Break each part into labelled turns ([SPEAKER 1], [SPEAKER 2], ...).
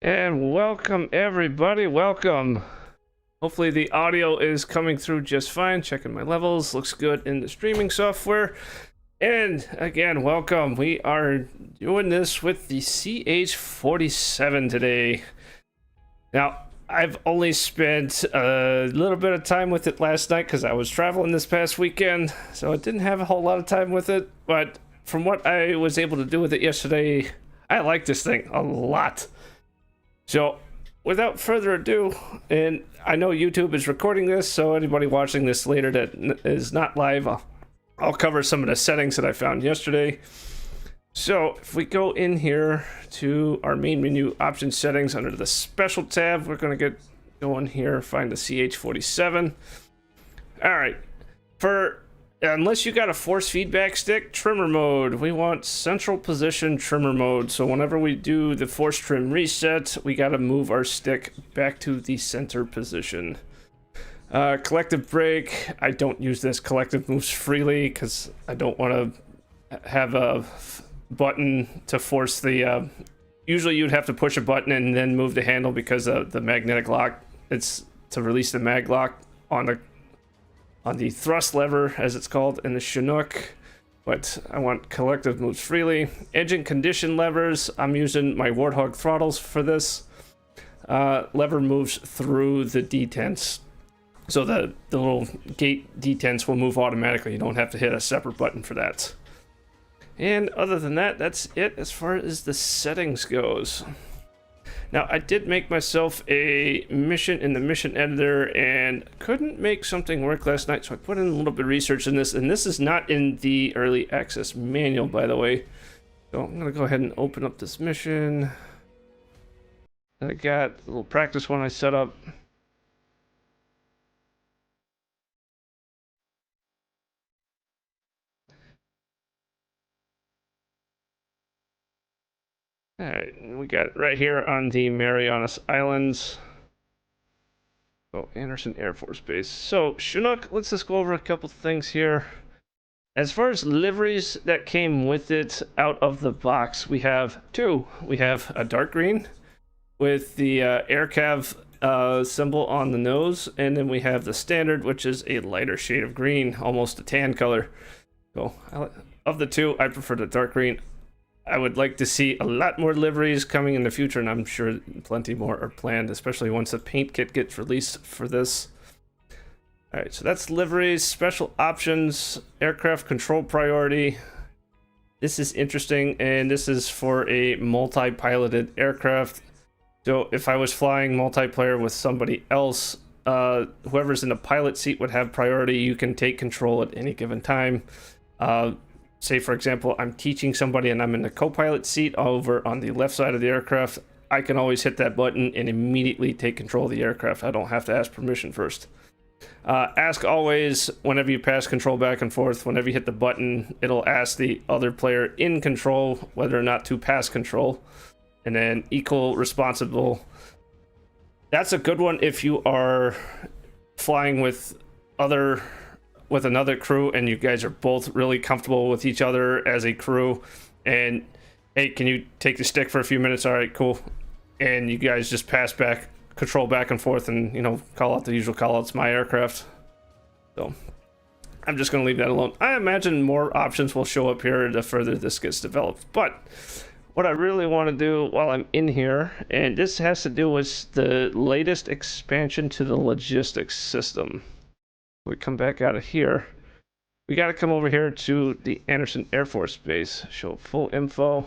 [SPEAKER 1] And welcome everybody, welcome. Hopefully the audio is coming through just fine. Checking my levels, looks good in the streaming software. And again, welcome. We are doing this with the CH-47 today. Now, I've only spent a little bit of time with it last night because I was traveling this past weekend, so I didn't have a whole lot of time with it, but from what I was able to do with it yesterday, I like this thing a lot. So, without further ado, and I know YouTube is recording this, so anybody watching this later that is not live, I'll cover some of the settings that I found yesterday. So, if we go in here to our main menu option settings under the special tab, we're going to get going here, find the CH-47. Alright, unless you got a force feedback stick, trimmer mode, we want central position trimmer mode. So whenever we do the force trim reset, we got to move our stick back to the center position. Collective brake, I don't use this. Collective moves freely because I don't want to have a button to force the usually you'd have to push a button and then move the handle because of the magnetic lock. It's to release the mag lock on the thrust lever, as it's called in the Chinook, but I want collective moves freely. Engine condition levers, I'm using my Warthog throttles for this. Lever moves through the detents, so the little gate detents will move automatically. You don't have to hit a separate button for that. And other than that, that's it as far as the settings goes. Now, I did make myself a mission in the mission editor and couldn't make something work last night, so I put in a little bit of research in this, and this is not in the early access manual, by the way. So I'm going to go ahead and open up this mission. I got a little practice one I set up. Alright, we got it right here on the Marianas Islands. Oh, Anderson Air Force Base. So, Chinook, let's just go over a couple things here. As far as liveries that came with it out of the box, we have two. We have a dark green with the AirCav symbol on the nose, and then we have the standard, which is a lighter shade of green, almost a tan color. So, of the two, I prefer the dark green. I would like to see a lot more liveries coming in the future, and I'm sure plenty more are planned, especially once the paint kit gets released for this. Alright, so that's liveries, special options, aircraft control priority. This is interesting, and this is for a multi-piloted aircraft. So if I was flying multiplayer with somebody else, whoever's in the pilot seat would have priority. You can take control at any given time. Say, for example, I'm teaching somebody and I'm in the co-pilot seat over on the left side of the aircraft. I can always hit that button and immediately take control of the aircraft. I don't have to ask permission first. Ask always whenever you pass control back and forth. Whenever you hit the button, it'll ask the other player in control whether or not to pass control. And then equal responsible. That's a good one if you are flying with another crew and you guys are both really comfortable with each other as a crew, and hey, can you take the stick for a few minutes? All right, cool. And you guys just pass back control back and forth and, you know, call out the usual call outs, my aircraft. So I'm just going to leave that alone. I imagine more options will show up here the further this gets developed, but what I really want to do while I'm in here, and this has to do with the latest expansion to the logistics system. We come back out of here. We got to come over here to the Anderson Air Force Base. Show full info.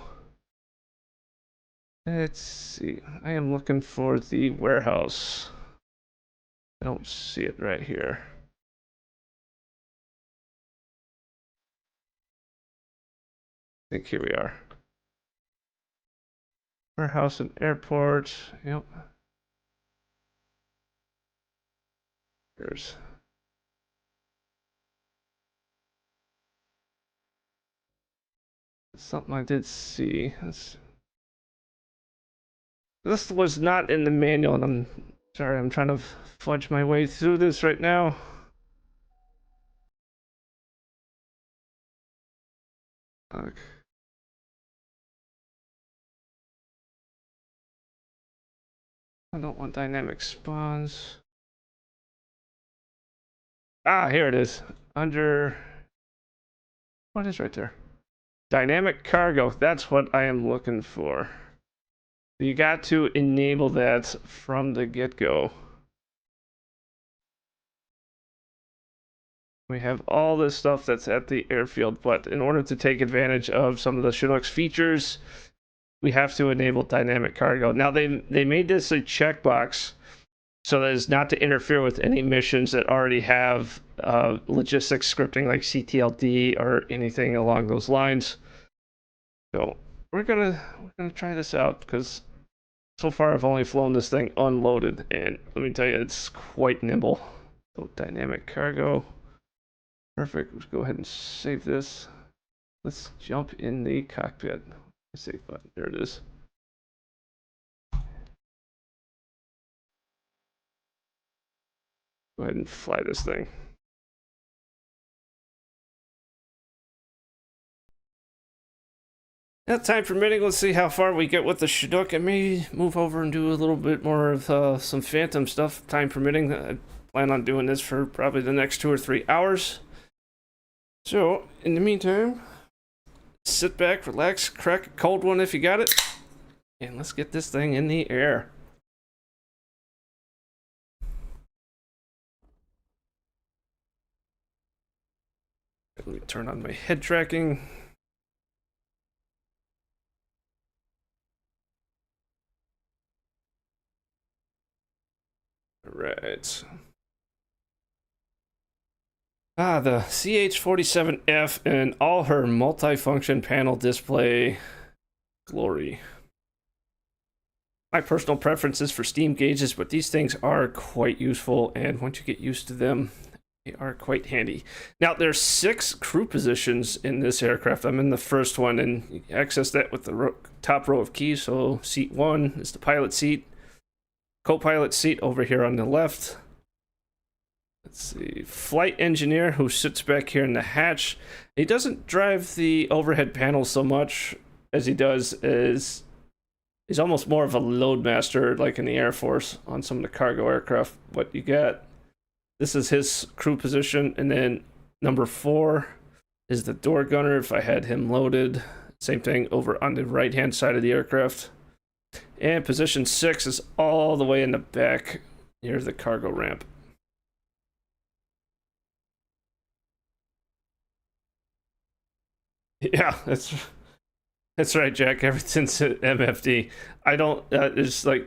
[SPEAKER 1] Let's see. I am looking for the warehouse. I don't see it right here. I think here we are. Warehouse and airport. Yep. Here's. Something I did see. This was not in the manual, and I'm sorry, I'm trying to fudge my way through this right now. Okay. I don't want dynamic spawns. Ah, here it is. Under... What is right there? Dynamic cargo. That's what I am looking for. You got to enable that from the get-go. We have all this stuff that's at the airfield, but in order to take advantage of some of the Chinook's features, we have to enable dynamic cargo. Now, they made this a checkbox so that as not to interfere with any missions that already have logistics scripting like CTLD or anything along those lines. So we're gonna try this out because so far I've only flown this thing unloaded, and let me tell you, it's quite nimble. So dynamic cargo. Perfect. Let's go ahead and save this. Let's jump in the cockpit. Save button. There it is. Go ahead and fly this thing. Now, time permitting, let's see how far we get with the Chinook. I may move over and do a little bit more of some Phantom stuff. Time permitting. I plan on doing this for probably the next 2 or 3 hours. So, in the meantime, sit back, relax, crack a cold one if you got it, and let's get this thing in the air. Let me turn on my head tracking. All right. The CH-47F and all her multifunction panel display glory. My personal preference is for steam gauges, but these things are quite useful, and once you get used to them, they are quite handy. Now, there's 6 crew positions in this aircraft. I'm in the first one, and you can access that with the top row of keys. So seat 1 is the pilot seat, co-pilot seat over here on the left. Let's see, flight engineer who sits back here in the hatch. He doesn't drive the overhead panel so much as he does is he's almost more of a loadmaster like in the Air Force on some of the cargo aircraft. What you got, this is his crew position, and then number 4 is the door gunner if I had him loaded. Same thing over on the right hand side of the aircraft. And position 6 is all the way in the back near the cargo ramp. Yeah, that's right, Jack. Everything's at MFD. I don't. There's like,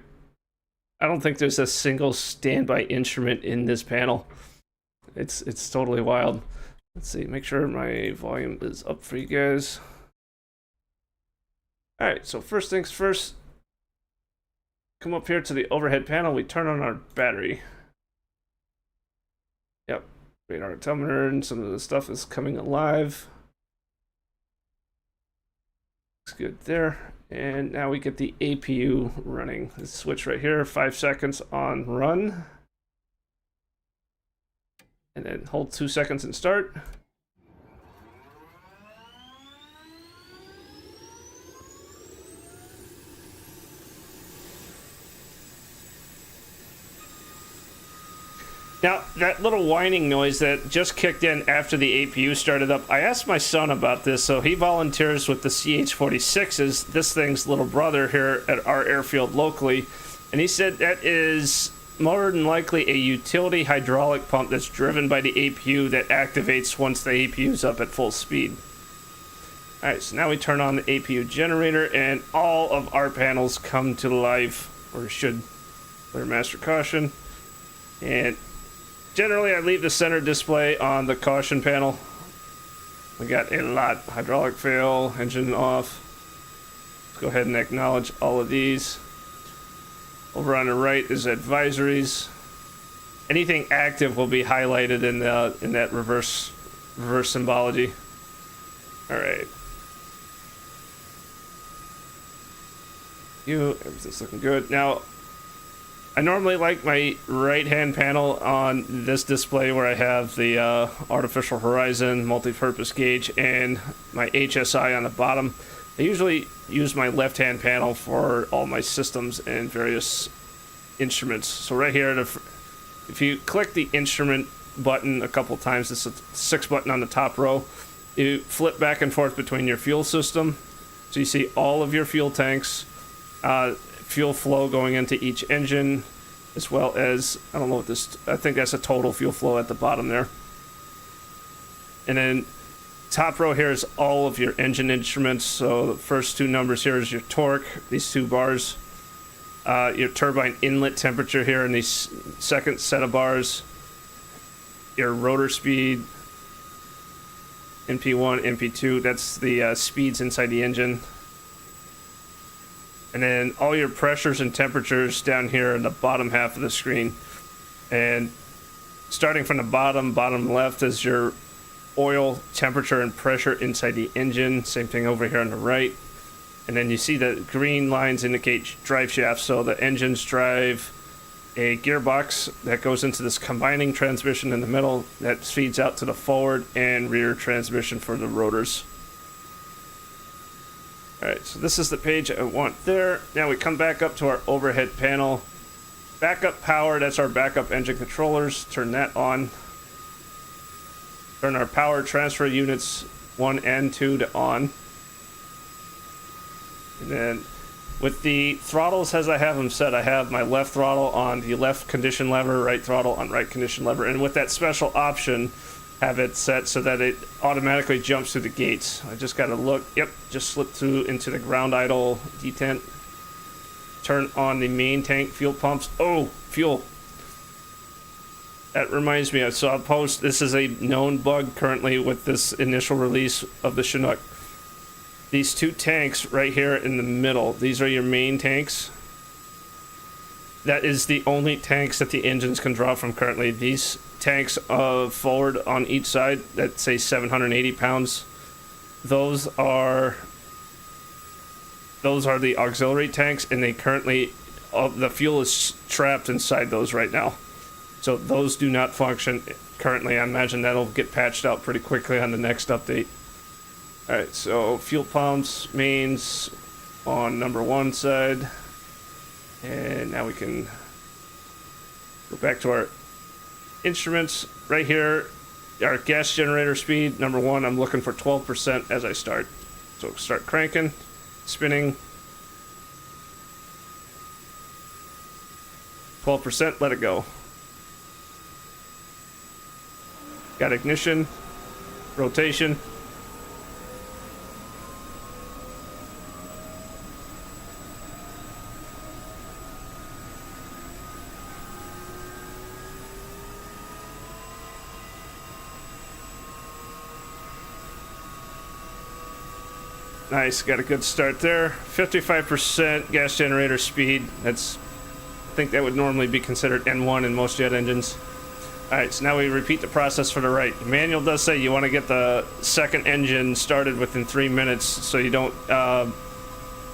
[SPEAKER 1] I don't think there's a single standby instrument in this panel. It's totally wild. Let's see. Make sure my volume is up for you guys. All right. So first things first. Come up here to the overhead panel. We turn on our battery. Yep. Radar altimeter and some of the stuff is coming alive. Looks good there. And now we get the APU running. Let's switch right here, 5 seconds on run. And then hold 2 seconds and start. Now, that little whining noise that just kicked in after the APU started up, I asked my son about this, so he volunteers with the CH-46s, this thing's little brother here at our airfield locally, and he said that is more than likely a utility hydraulic pump that's driven by the APU that activates once the APU's up at full speed. Alright, so now we turn on the APU generator, and all of our panels come to life, or should, clear master caution, and generally, I leave the center display on the caution panel. We got a lot. Hydraulic fail, engine off. Let's go ahead and acknowledge all of these. Over on the right is advisories. Anything active will be highlighted in that reverse symbology. All right. Everything's looking good. Now, I normally like my right-hand panel on this display where I have the artificial horizon, multi-purpose gauge, and my HSI on the bottom. I usually use my left-hand panel for all my systems and various instruments. So right here, if you click the instrument button a couple times, it's a 6 button on the top row, you flip back and forth between your fuel system. So you see all of your fuel tanks, fuel flow going into each engine, as well as, I don't know what this, I think that's a total fuel flow at the bottom there. And then top row here is all of your engine instruments. So the first two numbers here is your torque, these 2 bars, your turbine inlet temperature here in these second set of bars, your rotor speed, NP1, NP2, that's the speeds inside the engine. And then all your pressures and temperatures down here in the bottom half of the screen. And starting from the bottom left is your oil temperature and pressure inside the engine. Same thing over here on the right. And then you see the green lines indicate drive shafts. So the engines drive a gearbox that goes into this combining transmission in the middle that feeds out to the forward and rear transmission for the rotors. Alright, so this is the page I want there. Now we come back up to our overhead panel. Backup power, that's our backup engine controllers. Turn that on. Turn our power transfer units 1 and 2 to on. And then with the throttles as I have them set, I have my left throttle on the left condition lever, right throttle on right condition lever. And with that special option, have it set so that it automatically jumps through the gates. I just got to look. Yep, just slip through into the ground idle detent. Turn on the main tank fuel pumps. Oh, fuel. That reminds me, I saw a post. This is a known bug currently with this initial release of the Chinook. These 2 tanks right here in the middle, these are your main tanks. That is the only tanks that the engines can draw from currently. These tanks forward on each side that say 780 pounds, those are the auxiliary tanks, and they currently, the fuel is trapped inside those right now. So those do not function currently. I imagine that'll get patched out pretty quickly on the next update. Alright, so fuel pumps, mains on number 1 side. And now we can go back to our instruments. Right here, our gas generator speed, number 1, I'm looking for 12% as I start. So start cranking, spinning. 12%, let it go. Got ignition, rotation. Nice, got a good start there. 55% gas generator speed. That's, I think that would normally be considered N1 in most jet engines. Alright, so now we repeat the process for the right. The manual does say you want to get the second engine started within 3 minutes so you don't,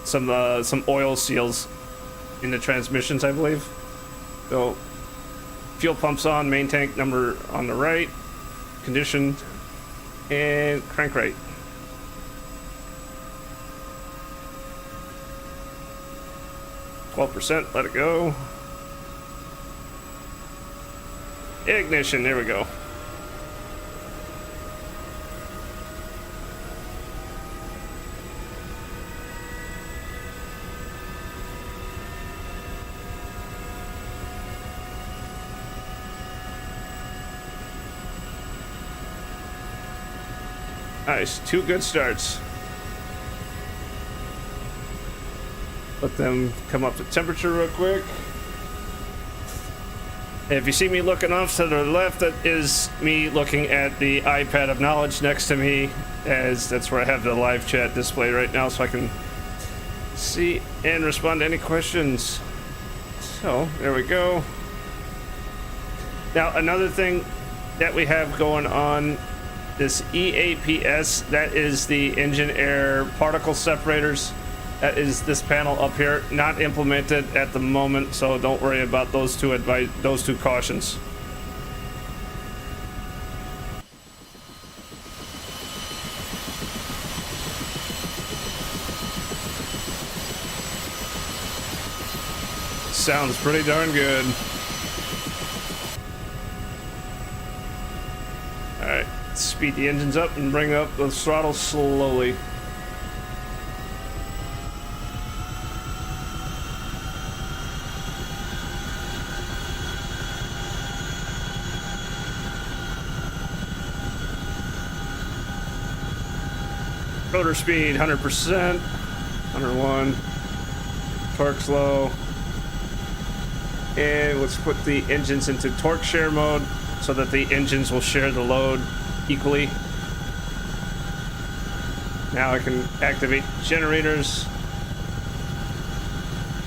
[SPEAKER 1] some oil seals in the transmissions, I believe. So, fuel pumps on, main tank number on the right, conditioned, and crank rate. %, let it go. Ignition, there we go. Nice, 2 good starts. Let them come up to temperature real quick. If you see me looking off to the left, that is me looking at the iPad of knowledge next to me, as that's where I have the live chat display right now, so I can see and respond to any questions. So, there we go. Now, another thing that we have going on, this EAPS, that is the engine air particle separators. That is this panel up here, not implemented at the moment, so don't worry about those two cautions. sounds pretty darn good. Alright, speed the engines up and bring up the throttle slowly. Rotor speed 100%, 101, torque's low, and let's put the engines into torque share mode so that the engines will share the load equally. Now I can activate generators.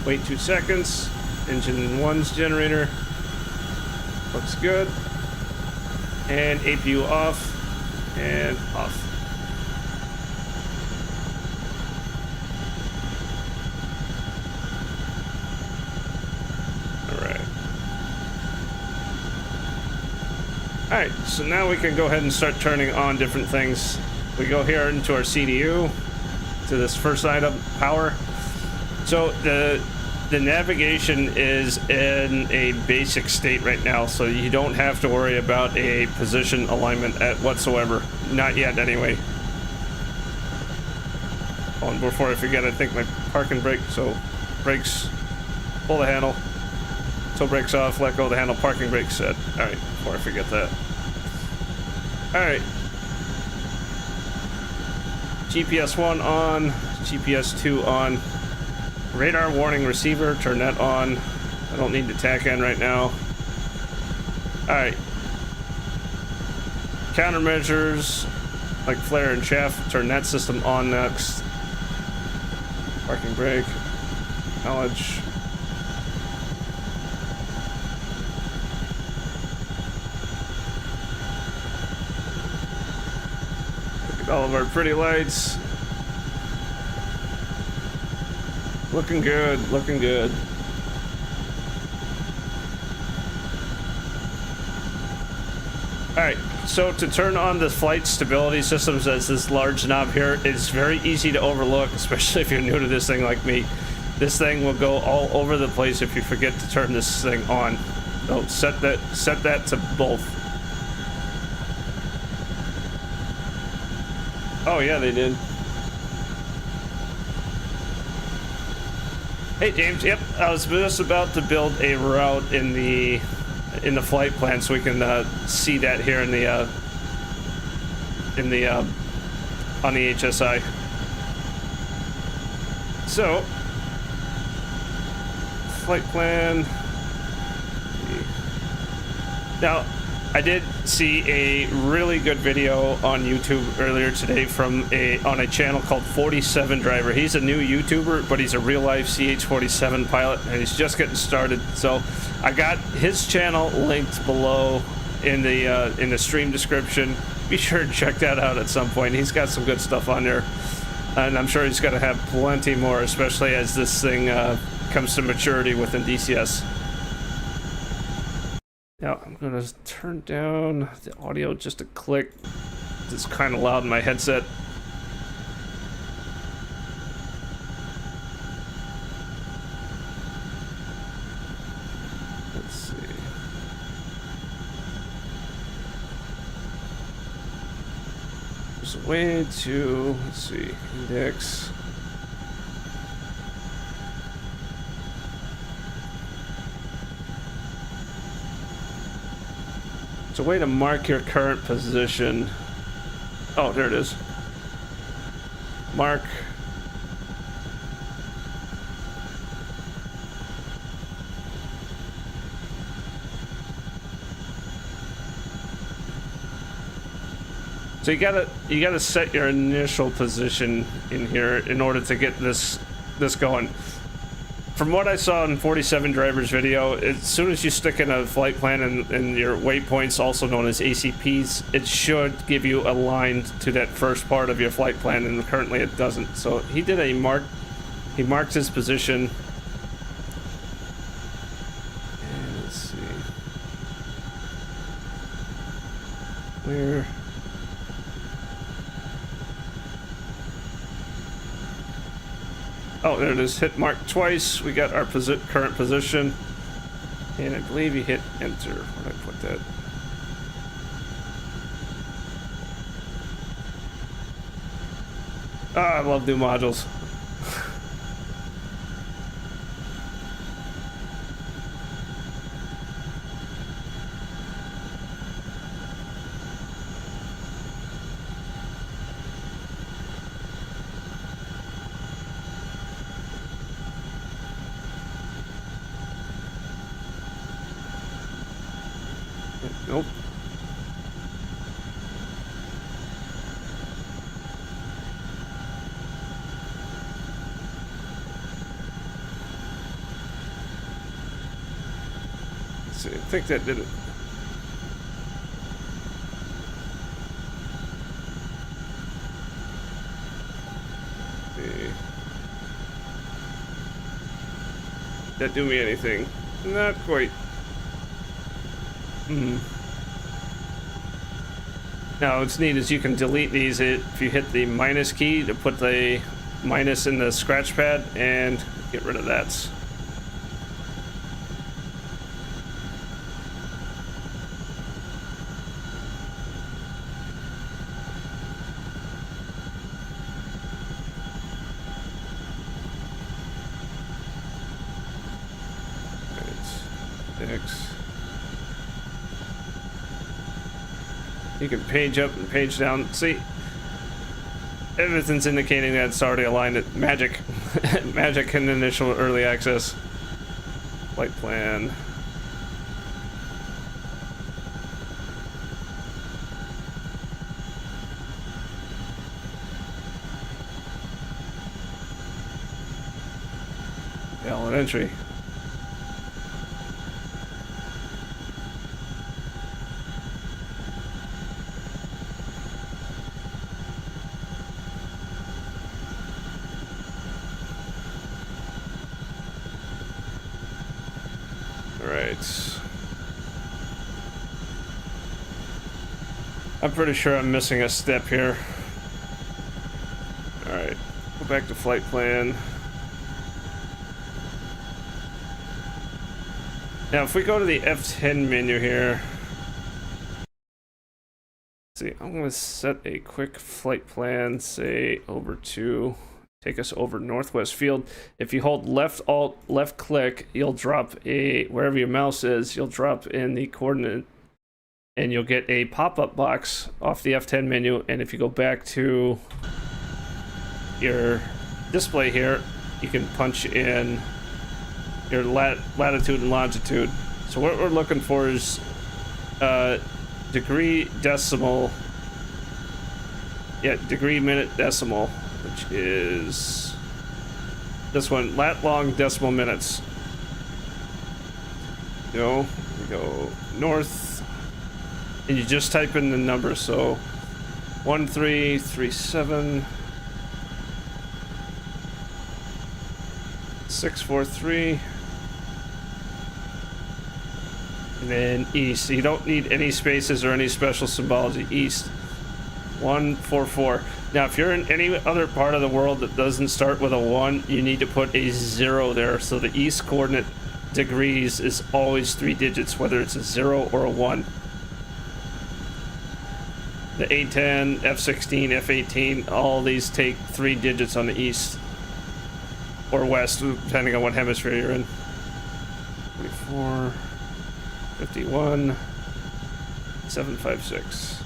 [SPEAKER 1] Wait 2 seconds. Engine 1's generator looks good, and APU off and off. Alright, so now we can go ahead and start turning on different things. We go here into our CDU, to this first item, power. So the navigation is in a basic state right now, so you don't have to worry about a position alignment whatsoever. Not yet, anyway. Oh, and before I forget, I think my parking brake, so brakes, pull the handle. Toe brakes off, let go of the handle, parking brake set. Alright, before I forget that. Alright. GPS 1 on, GPS 2 on. Radar warning receiver, turn that on. I don't need the tack end right now. Alright. Countermeasures, like flare and chaff, turn that system on next. Parking brake, knowledge. All of our pretty lights. Looking good, looking good. Alright, so to turn on the flight stability systems as this large knob here, it's very easy to overlook, especially if you're new to this thing like me. This thing will go all over the place if you forget to turn this thing on. So set that to both. Oh yeah, they did. Hey James, yep, I was just about to build a route in the flight plan so we can see that here in the on the HSI. So flight plan. Now, I did see a really good video on YouTube earlier today from on a channel called 47 Driver. He's a new YouTuber, but he's a real-life CH-47 pilot, and he's just getting started. So I got his channel linked below in the stream description. Be sure to check that out at some point. He's got some good stuff on there, and I'm sure he's going to have plenty more, especially as this thing comes to maturity within DCS. Now I'm gonna turn down the audio just a click. It's kind of loud in my headset. Let's see. There's a way to, let's see, index. It's a way to mark your current position. Oh, there it is. Mark. So you gotta set your initial position in here in order to get this going. From what I saw in 47 Driver's video, as soon as you stick in a flight plan and your waypoints, also known as ACPs, it should give you a line to that first part of your flight plan, and currently it doesn't. So he did a mark. He marked his position. And let's see. Where? Oh, there it is. Hit mark twice. We got our current position. And I believe you hit enter. Where did I put that? Ah, I love new modules. Nope. Let's see, I think that did it. Did that do me anything? Not quite. Now, what's neat is you can delete these if you hit the minus key to put the minus in the scratch pad and get rid of that. X. You can page up and page down. See, everything's indicating that it's already aligned at magic. Magic and initial early access. Flight plan. Valid entry. I'm pretty sure I'm missing a step here. Alright, go back to flight plan. Now if we go to the F10 menu here, let's see, I'm going to set a quick flight plan, say over to, take us over Northwest Field. If you hold left click, you'll drop a, wherever your mouse is, you'll drop in the coordinate and you'll get a pop-up box off the F10 menu. And if you go back to your display here, you can punch in your latitude and longitude. So what we're looking for is degree decimal, degree minute decimal, which is this one, lat long decimal minutes. We go north, and you just type in the number, so 1337 643, and then east. You don't need any spaces or any special symbology. East 144. Now if you're in any other part of the world that doesn't start with a 1, you need to put a 0 there, so the east coordinate degrees is always 3 digits, whether it's a 0 or a 1. The A10, F16, F18, all these take 3 digits on the east or west, depending on what hemisphere you're in. 24, 51, 756.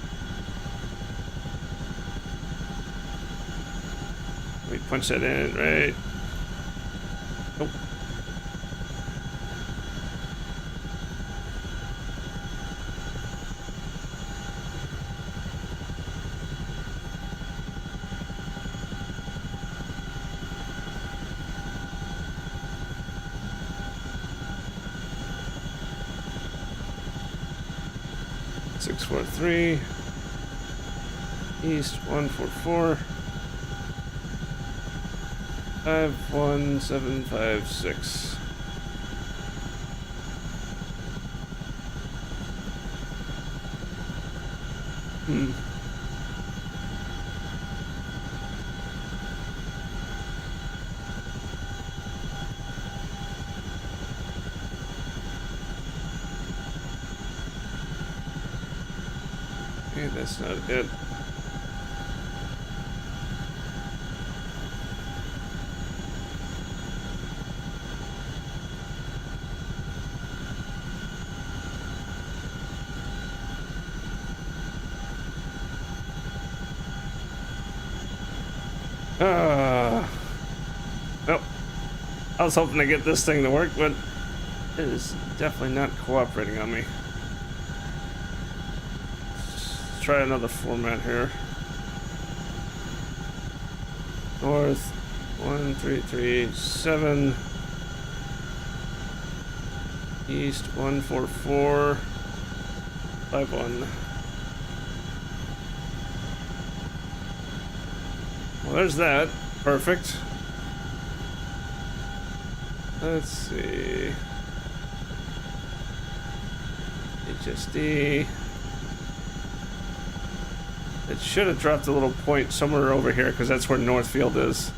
[SPEAKER 1] We punch that in, right? Nope. 643 east 144 51756. Okay, that's not it. Nope. I was hoping to get this thing to work, but it is definitely not cooperating on me. Let's try another format here. North 1337. East 14451. Well, there's that. Perfect. Let's see. HSD. It should have dropped a little point somewhere over here because that's where Northfield is.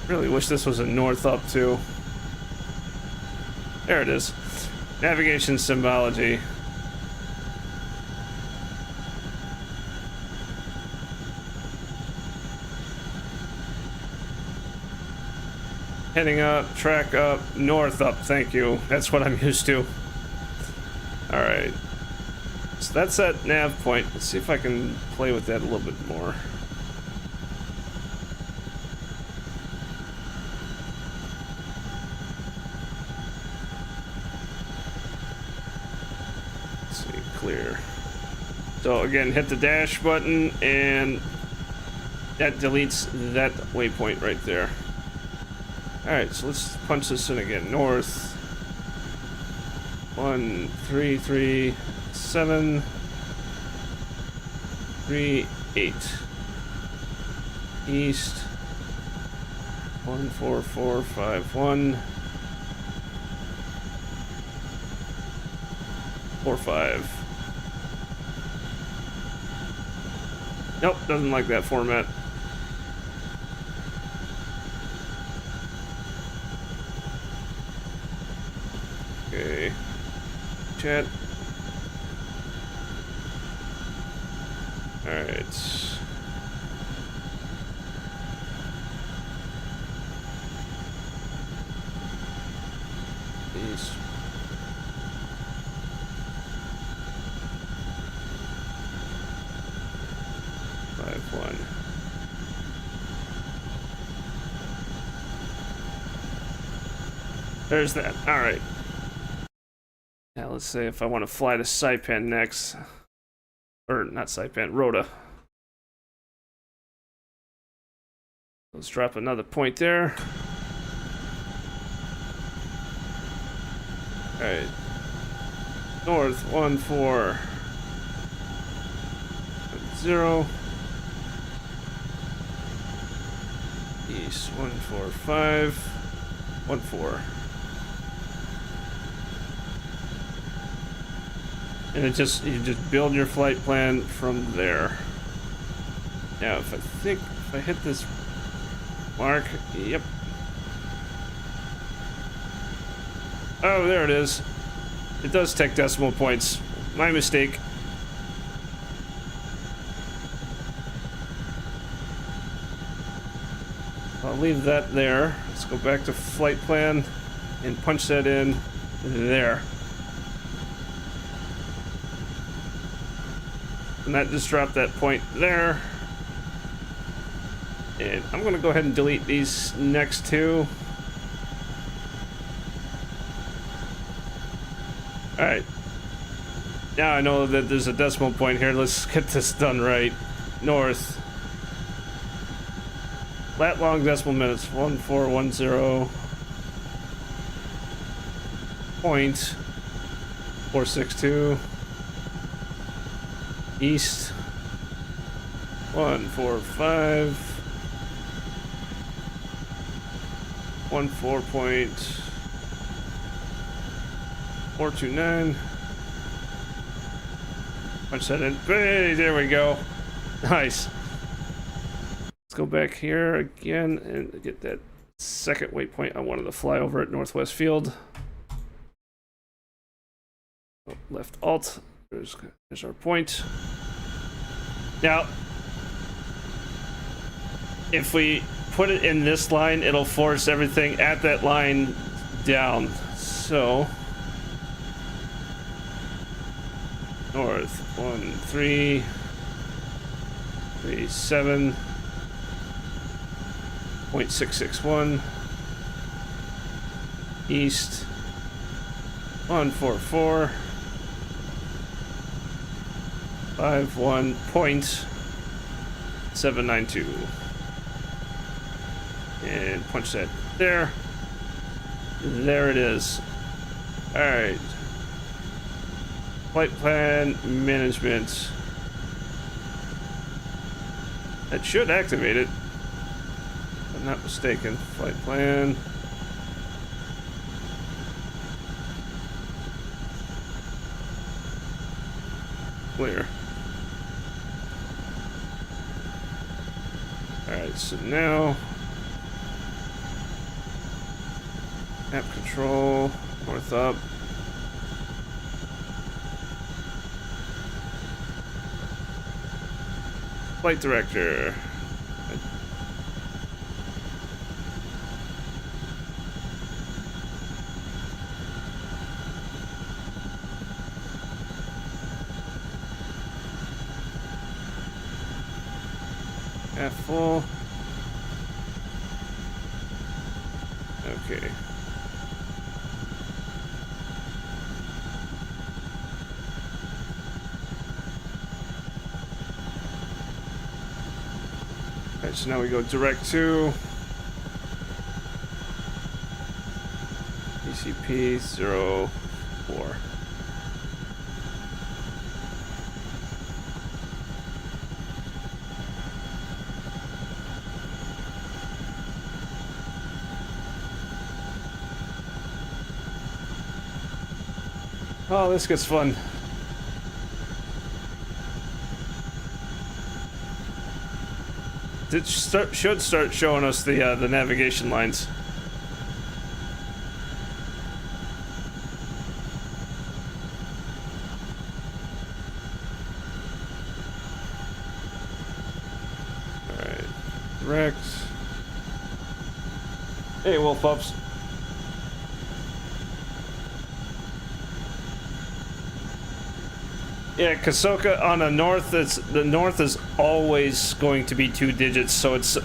[SPEAKER 1] Really wish this was a north up too. There it is. Navigation symbology. Heading up, track up, north up, thank you. That's what I'm used to. Alright. So that's that nav point. Let's see if I can play with that a little bit more. Let's see, clear. So again, hit the dash button and that deletes that waypoint right there. Alright, so let's punch this in again. North 1337 38. East 14451 45. Nope, doesn't like that format. Okay. Chat. Alright. East. There's that. Alright. Now let's say if I want to fly to Saipan next. Or not Saipan, Rota. Let's drop another point there. Alright. North 1410. East 14514. And you just build your flight plan from there. Now if I hit this mark, yep. Oh, there it is. It does take decimal points. My mistake. I'll leave that there. Let's go back to flight plan and punch that in there. And that just dropped that point there. And I'm going to go ahead and delete these next two. Alright. Now I know that there's a decimal point here. Let's get this done right. North. Lat long decimal minutes. 1410. Point. 462. East 145 14.429. Punch that in. Hey, there we go. Nice. Let's go back here again and get that second waypoint I wanted to fly over at Northwest Field. Oh, left alt. There's our point. Now, if we put it in this line, it'll force everything at that line down. So, north 1337.661, east 144.51.792, and punch that there. There it is. All right. Flight plan management. That should activate it, if I'm not mistaken. Flight plan. Clear. Alright, so now map control, north up. Flight director. Half full. Okay. Alright, so now we go direct to DCP-04. Oh, this gets fun. It should start showing us the navigation lines. All right, direct. Hey, wolf pups. Yeah, Kasoka on the north. The north is always going to be 2 digits, so it's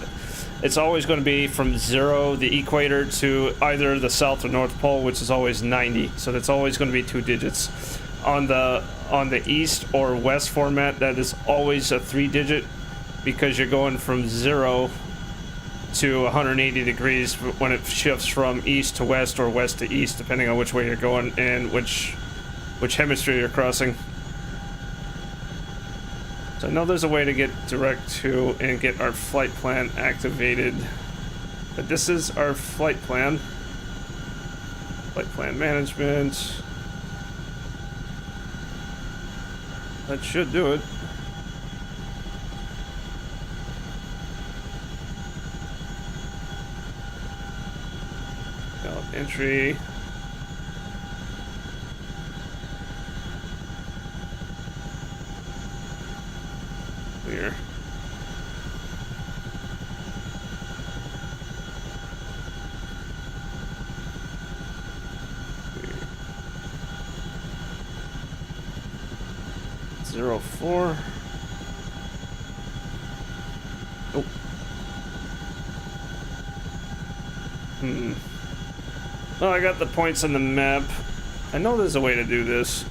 [SPEAKER 1] always going to be from 0, the equator, to either the south or north pole, which is always 90. So that's always going to be 2 digits. On the east or west format, that is always a 3-digit, because you're going from 0 to 180 degrees when it shifts from east to west or west to east, depending on which way you're going and which hemisphere you're crossing. So I know there's a way to get direct to and get our flight plan activated, but this is our flight plan. Flight plan management. That should do it. Entry. Clear. Zero 04. Oh. Well, I got the points on the map. I know there's a way to do this.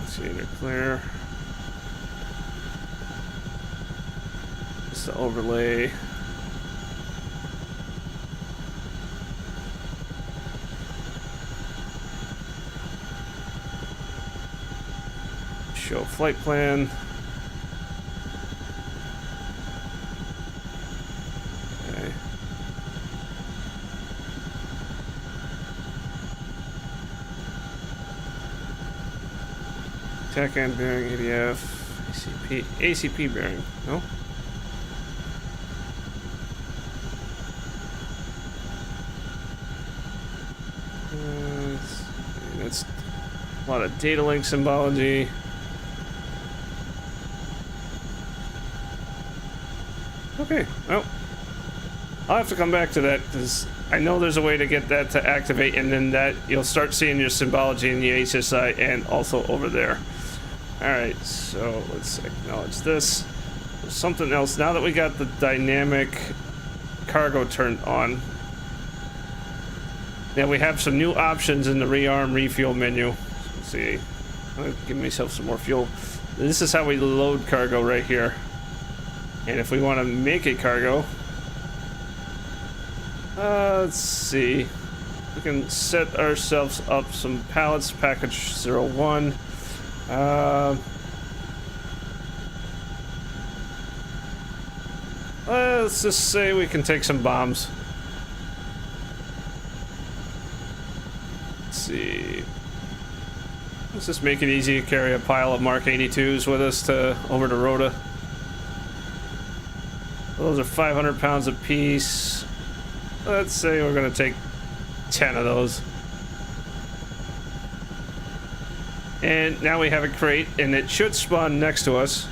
[SPEAKER 1] Let's see, they're clear. Just the overlay. Show flight plan. TAC and bearing, ADF, ACP bearing, no? A lot of data link symbology. Okay, well, I'll have to come back to that because I know there's a way to get that to activate, and then that you'll start seeing your symbology in the HSI and also over there. Alright, so let's acknowledge this. There's something else. Now that we got the dynamic cargo turned on, now we have some new options in the rearm refuel menu. Let's see. I'll give myself some more fuel. This is how we load cargo right here. And if we want to make a cargo, let's see. We can set ourselves up some pallets, package 01. Let's just say we can take some bombs. Let's see. Let's just make it easy to carry a pile of Mark 82s with us to over to Rhoda. Those are 500 pounds a piece. Let's say we're gonna take 10 of those. And now we have a crate, and it should spawn next to us.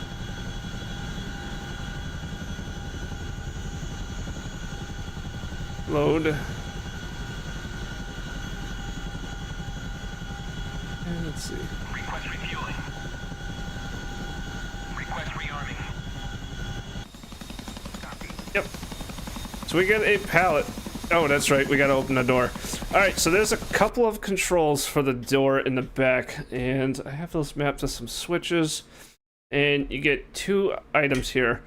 [SPEAKER 1] Load. And let's see.
[SPEAKER 2] Request refueling. Request rearming. Copy.
[SPEAKER 1] Yep. So we get a pallet. Oh, that's right. We got to open the door. All right. So there's a couple of controls for the door in the back, and I have those mapped to some switches. And you get 2 items here.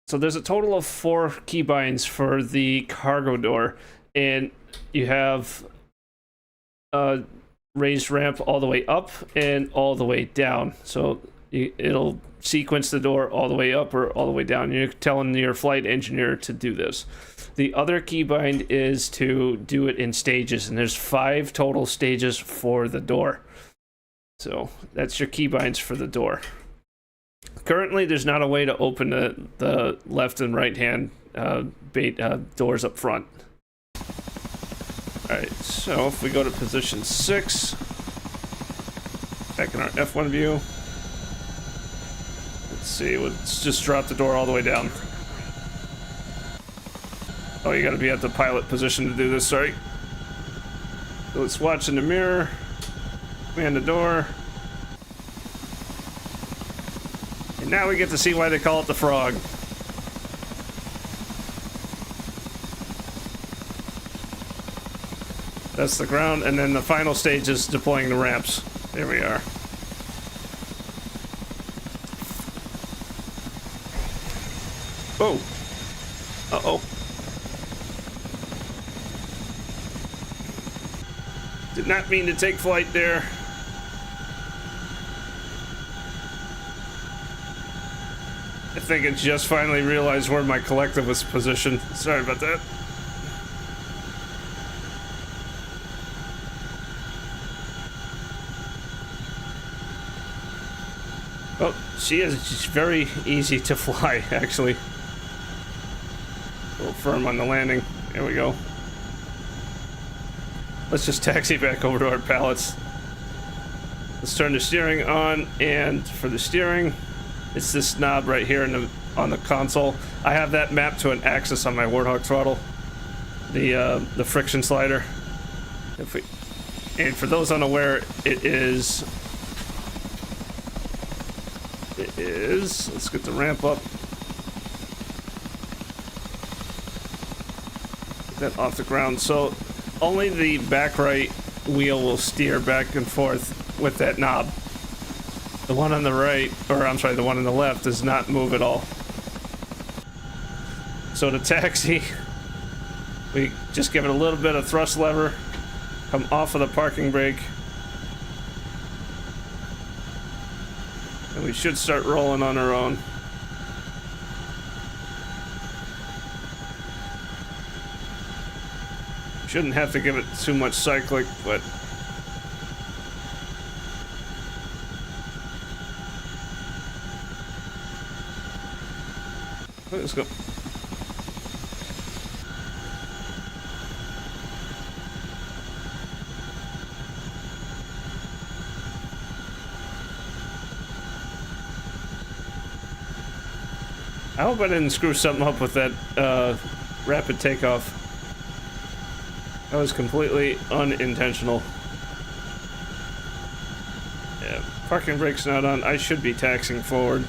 [SPEAKER 1] So there's a total of 4 keybinds for the cargo door, and you have a raised ramp all the way up and all the way down. So it'll sequence the door all the way up or all the way down. You're telling your flight engineer to do this. The other keybind is to do it in stages, and there's 5 total stages for the door. So that's your keybinds for the door. Currently, there's not a way to open the left and right hand doors up front. Alright, so if we go to position 6, back in our F1 view, let's see, let's just drop the door all the way down. Oh, you gotta be at the pilot position to do this, sorry. So let's watch in the mirror, command the door. And now we get to see why they call it the frog. That's the ground, and then the final stage is deploying the ramps. There we are. Oh. Uh-oh. Did not mean to take flight there. I think it just finally realized where my collective was positioned. Sorry about that. Oh, she is very easy to fly, actually. A little firm on the landing. There we go. Let's just taxi back over to our pallets. Let's turn the steering on, and for the steering, it's this knob right here on the console. I have that mapped to an axis on my Warthog throttle. The friction slider. And for those unaware, it is. Let's get the ramp up. Get that off the ground. So only the back right wheel will steer back and forth with that knob. The one on the right, or I'm sorry, the one on the left does not move at all. So to taxi, we just give it a little bit of thrust lever, come off of the parking brake, and we should start rolling on our own. Shouldn't have to give it too much cyclic, but let's go. I hope I didn't screw something up with that rapid takeoff. That was completely unintentional. Yeah, parking brake's not on. I should be taxiing forward.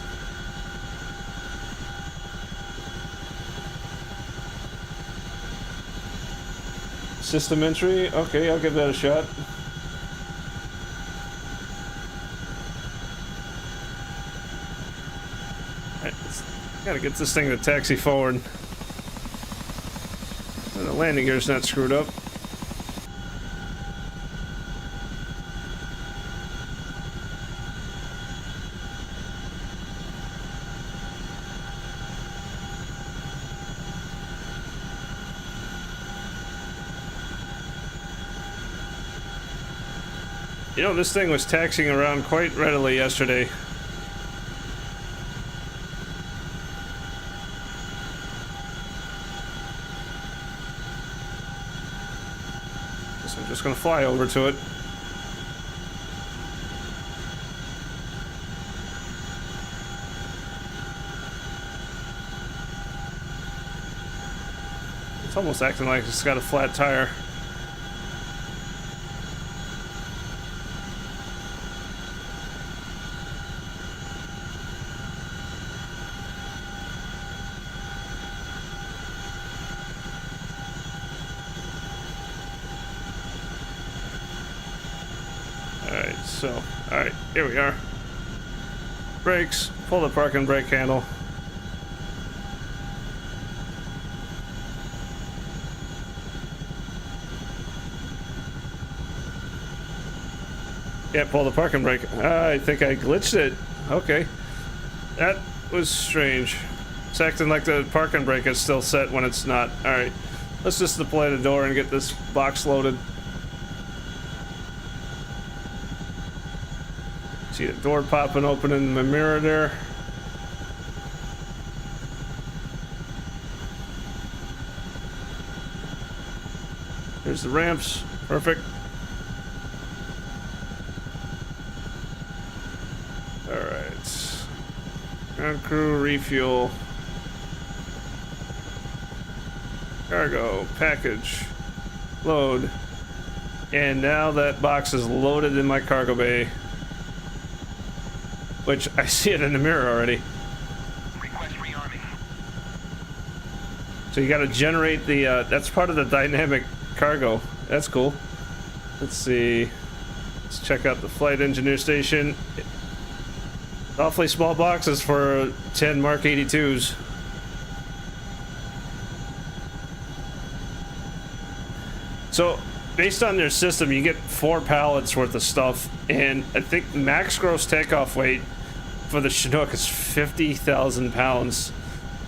[SPEAKER 1] System entry? Okay, I'll give that a shot. Alright, gotta get this thing to taxi forward. And the landing gear's not screwed up. You know, this thing was taxiing around quite readily yesterday. So I'm just gonna fly over to it. It's almost acting like it's got a flat tire. So, alright, here we are. Brakes, pull the parking brake handle. Yeah, pull the parking brake. I think I glitched it. Okay. That was strange. It's acting like the parking brake is still set when it's not. Alright, let's just deploy the door and get this box loaded. See the door popping open in my mirror there. There's the ramps. Perfect. Alright. Ground crew, refuel. Cargo, package, load. And now that box is loaded in my cargo bay. Which, I see it in the mirror already.
[SPEAKER 2] Request rearming.
[SPEAKER 1] So you gotta generate the, that's part of the dynamic cargo. That's cool. Let's see. Let's check out the flight engineer station. Awfully small boxes for 10 Mark 82s. So, based on their system, you get 4 pallets worth of stuff, and I think max gross takeoff weight for the Chinook is 50,000 pounds.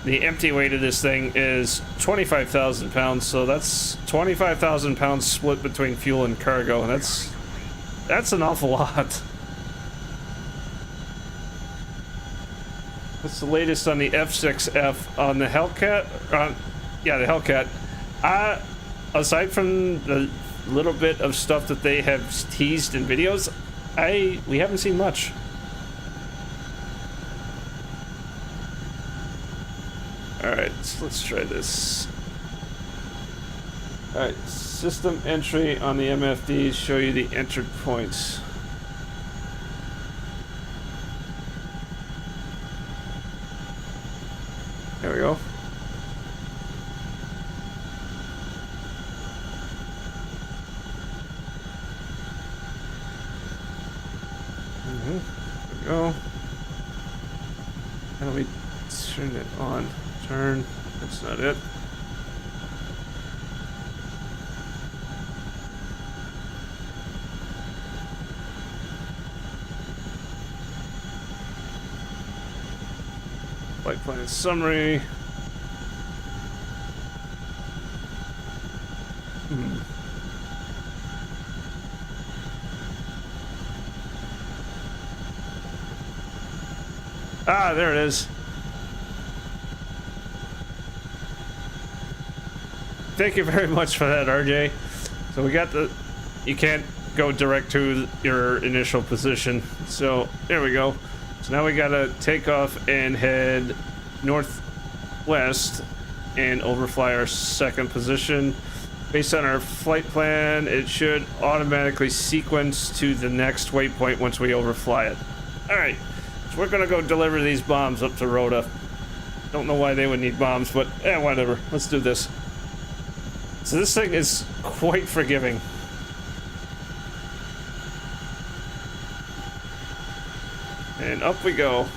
[SPEAKER 1] The empty weight of this thing is 25,000 pounds, so that's 25,000 pounds split between fuel and cargo, and that's an awful lot. What's the latest on the F6F on the Hellcat? Yeah, the Hellcat. Aside from the little bit of stuff that they have teased in videos, we haven't seen much. Alright, so let's try this. Alright, system entry on the MFDs show you the entered points. There we go. There we go. How do we turn it on? Turn. That's not it. Flight plan summary. Ah, there it is. Thank you very much for that, RJ. So we got the... You can't go direct to your initial position. So, there we go. So now we gotta take off and head west and overfly our second position. Based on our flight plan, it should automatically sequence to the next waypoint once we overfly it. Alright, so we're gonna go deliver these bombs up to Rhoda. Don't know why they would need bombs, but whatever. Let's do this. So this thing is quite forgiving. And up we go.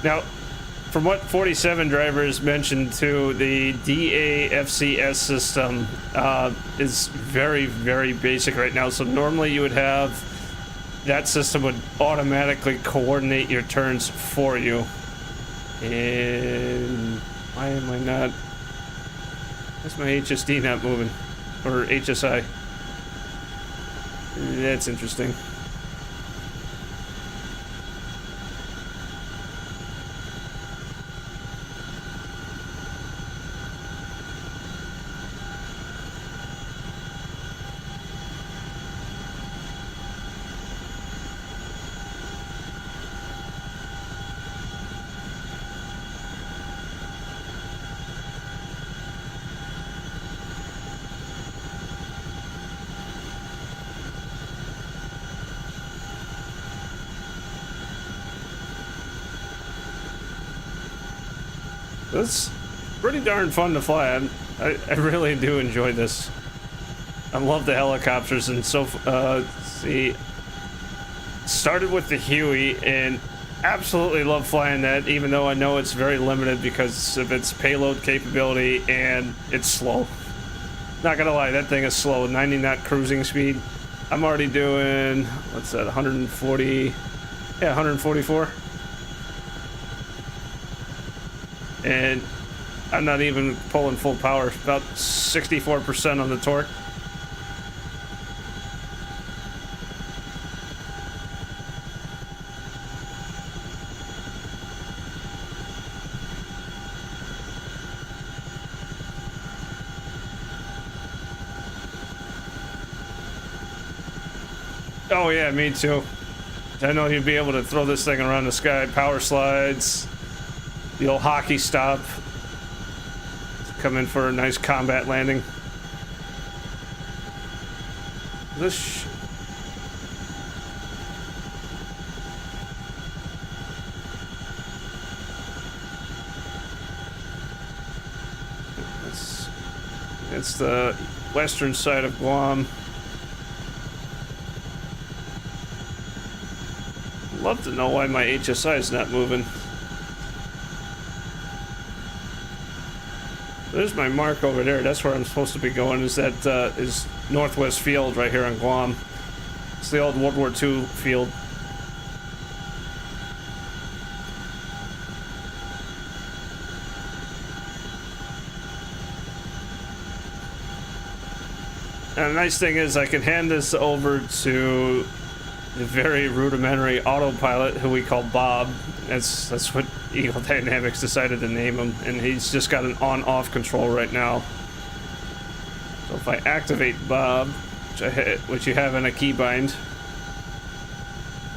[SPEAKER 1] Now, from what 47 drivers mentioned too, the DCS system is very, very basic right now. So normally you would have that system would automatically coordinate your turns for you. And why am I not? Why's my HSD not moving? Or HSI? That's interesting. It's pretty darn fun to fly. I really do enjoy this. I love the helicopters, and so see, started with the Huey and absolutely love flying that, even though I know it's very limited because of its payload capability and it's slow. Not gonna lie, that thing is slow. 90 knot cruising speed. I'm already doing, what's that, 140, yeah, 144. And I'm not even pulling full power, about 64% on the torque. Oh yeah, me too. I know you'd be able to throw this thing around the sky, power slides. The old hockey stop. Come in for a nice combat landing. This it's the western side of Guam. Love to know why my HSI is not moving. There's my mark over there. That's where I'm supposed to be going. Is that is Northwest Field right here on Guam. It's the old World War II field. And the nice thing is I can hand this over to the very rudimentary autopilot who we call Bob. That's what Eagle Dynamics decided to name him, and he's just got an on-off control right now. So if I activate Bob, which you have in a keybind,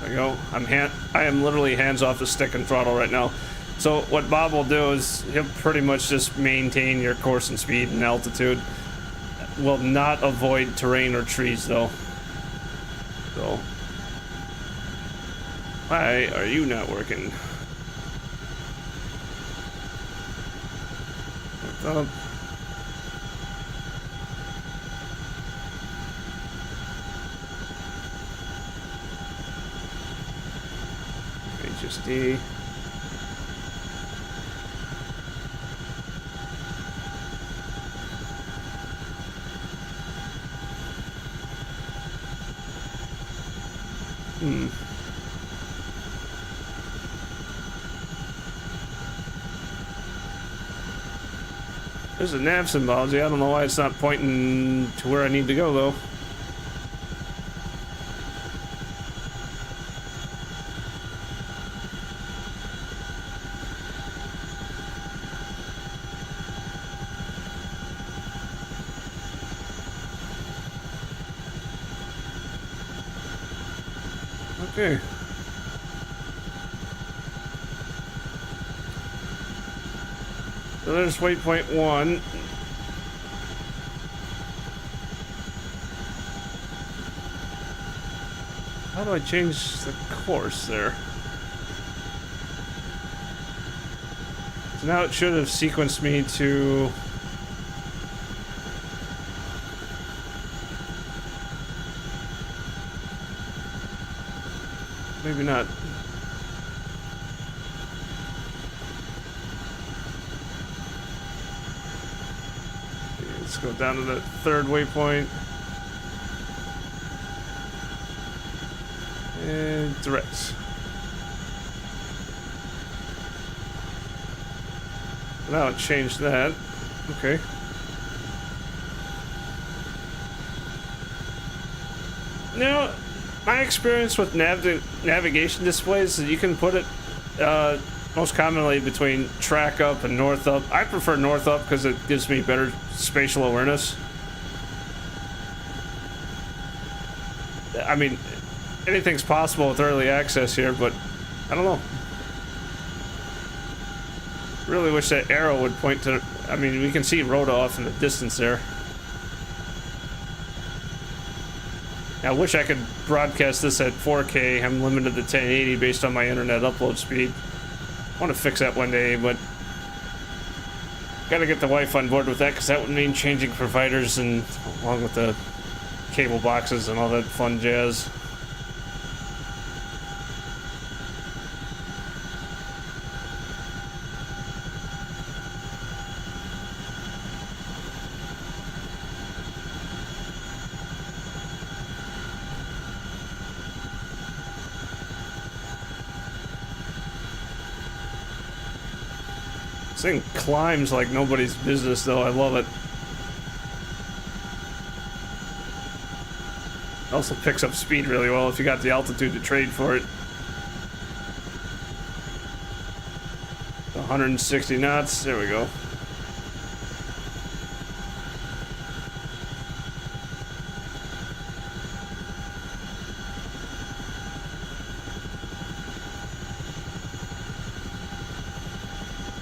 [SPEAKER 1] there we go. I am literally hands off the stick and throttle right now. So what Bob will do is he'll pretty much just maintain your course and speed and altitude. Will not avoid terrain or trees though. So why are you not working? Up. HSD. There's a nav symbology. I don't know why it's not pointing to where I need to go, though. Okay. So there's waypoint 1. How do I change the course there? So now it should have sequenced me to... Maybe not. Let's go down to the 3rd waypoint. And direct. Now it changed that. Okay. Now, my experience with navigation displays is you can put it most commonly between track up and north up. I prefer north up because it gives me better spatial awareness. I mean, anything's possible with early access here, but I don't know. Really wish that arrow would point to... I mean, we can see Rhoda off in the distance there. I wish I could broadcast this at 4K. I'm limited to 1080 based on my internet upload speed. I want to fix that one day, but gotta get the wife on board with that because that would mean changing providers and along with the cable boxes and all that fun jazz. This thing climbs like nobody's business, though. I love it. Also picks up speed really well if you got the altitude to trade for it. 160 knots. There we go.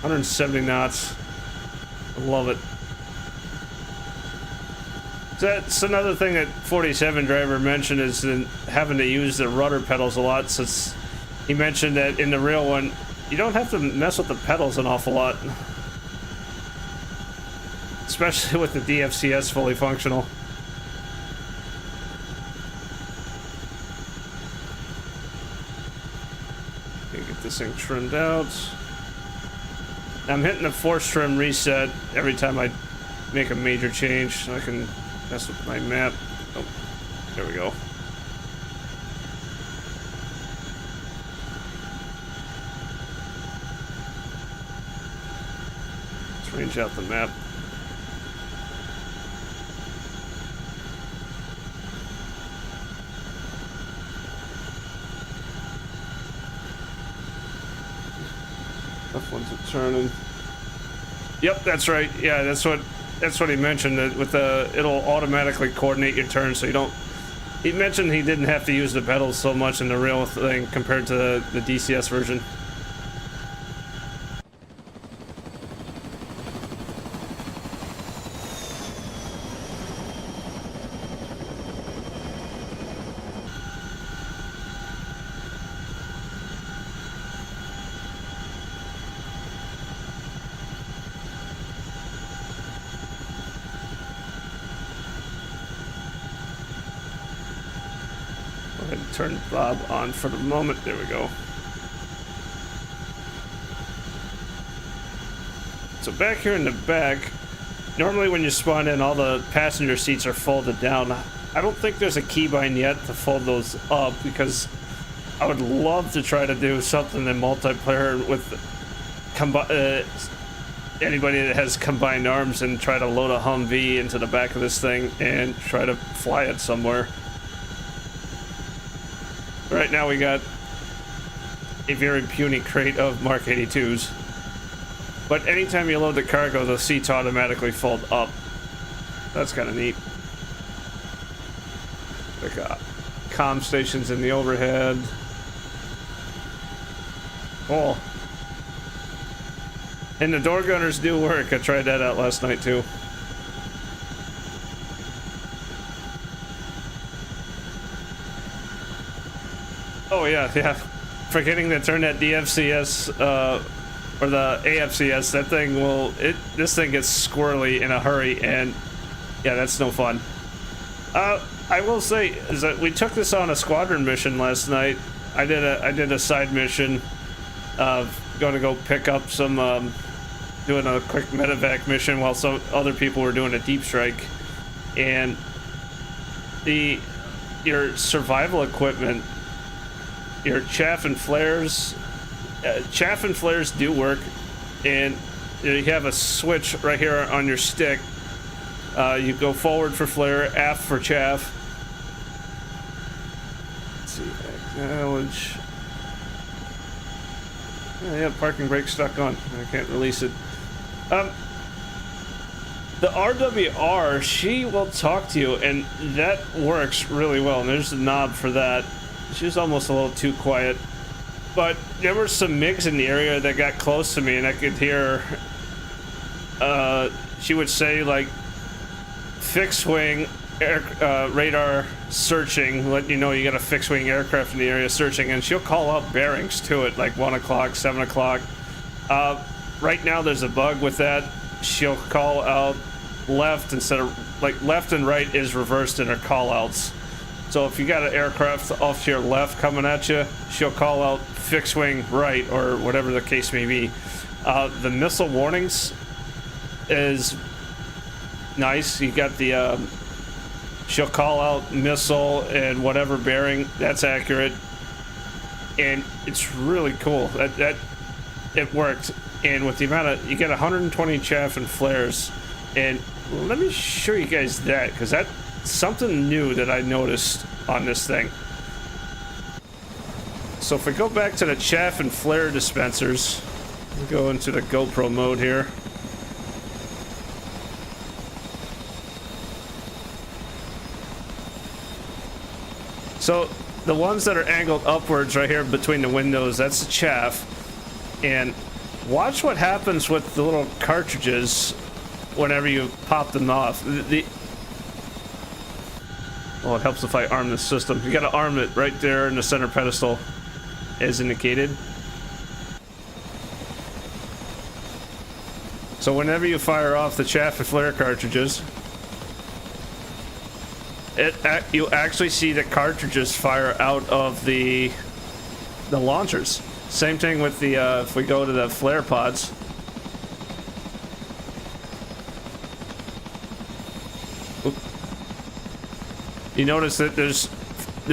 [SPEAKER 1] $170 knots. I love it. So that's another thing that 47 driver mentioned is having to use the rudder pedals a lot, since he mentioned that in the real one you don't have to mess with the pedals an awful lot, especially with the DCS fully functional. Get this thing trimmed out. I'm hitting the force trim reset every time I make a major change, so I can mess with my map. Oh, there we go. Let's range out the map. One's turning. Yep, that's right. Yeah, that's what he mentioned. That with the it'll automatically coordinate your turn, so you don't. He mentioned he didn't have to use the pedals so much in the real thing compared to the DCS version. Turn Bob on for the moment. There we go. So back here in the back, normally when you spawn in, all the passenger seats are folded down. I don't think there's a keybind yet to fold those up, because I would love to try to do something in multiplayer with anybody that has combined arms and try to load a Humvee into the back of this thing and try to fly it somewhere. Right now we got a very puny crate of Mark 82s. But anytime you load the cargo, the seats automatically fold up. That's kind of neat. Like comm stations in the overhead. Cool. And the door gunners do work. I tried that out last night too. Oh yeah, yeah. Forgetting to turn that DFCS or the AFCS, that thing will this thing gets squirrely in a hurry, and yeah, that's no fun. I will say is that we took this on a squadron mission last night. I did a side mission of going to go pick up some doing a quick medevac mission while some other people were doing a deep strike, and your survival equipment, your chaff and flares do work, and you have a switch right here on your stick. You go forward for flare, aft for chaff. Let's see, acknowledge. Yeah, parking brake stuck on. I can't release it. The RWR, she will talk to you, and that works really well. And there's the knob for that. She was almost a little too quiet, but there were some MiGs in the area that got close to me, and I could hear. She would say like, "Fixed wing radar searching," letting you know you got a fixed wing aircraft in the area searching, and she'll call out bearings to it, like 1 o'clock, 7 o'clock. Right now there's a bug with that. She'll call out left instead of like left and right is reversed in her call outs. So if you got an aircraft off to your left coming at you, she'll call out fixed wing right or whatever the case may be. The missile warnings is nice. You got the she'll call out missile and whatever bearing, that's accurate, and it's really cool that it worked. And with the amount of, you get 120 chaff and flares, and let me show you guys that, because that's something new that I noticed on this thing. So if we go back to the chaff and flare dispensers, we'll go into the GoPro mode here. So the ones that are angled upwards right here between the windows, that's the chaff. And watch what happens with the little cartridges whenever you pop them off. Well, it helps if I arm this system. You gotta arm it right there in the center pedestal as indicated. So whenever you fire off the chaff and flare cartridges, you actually see the cartridges fire out of the launchers. Same thing with the if we go to the flare pods. Oop. You notice that there's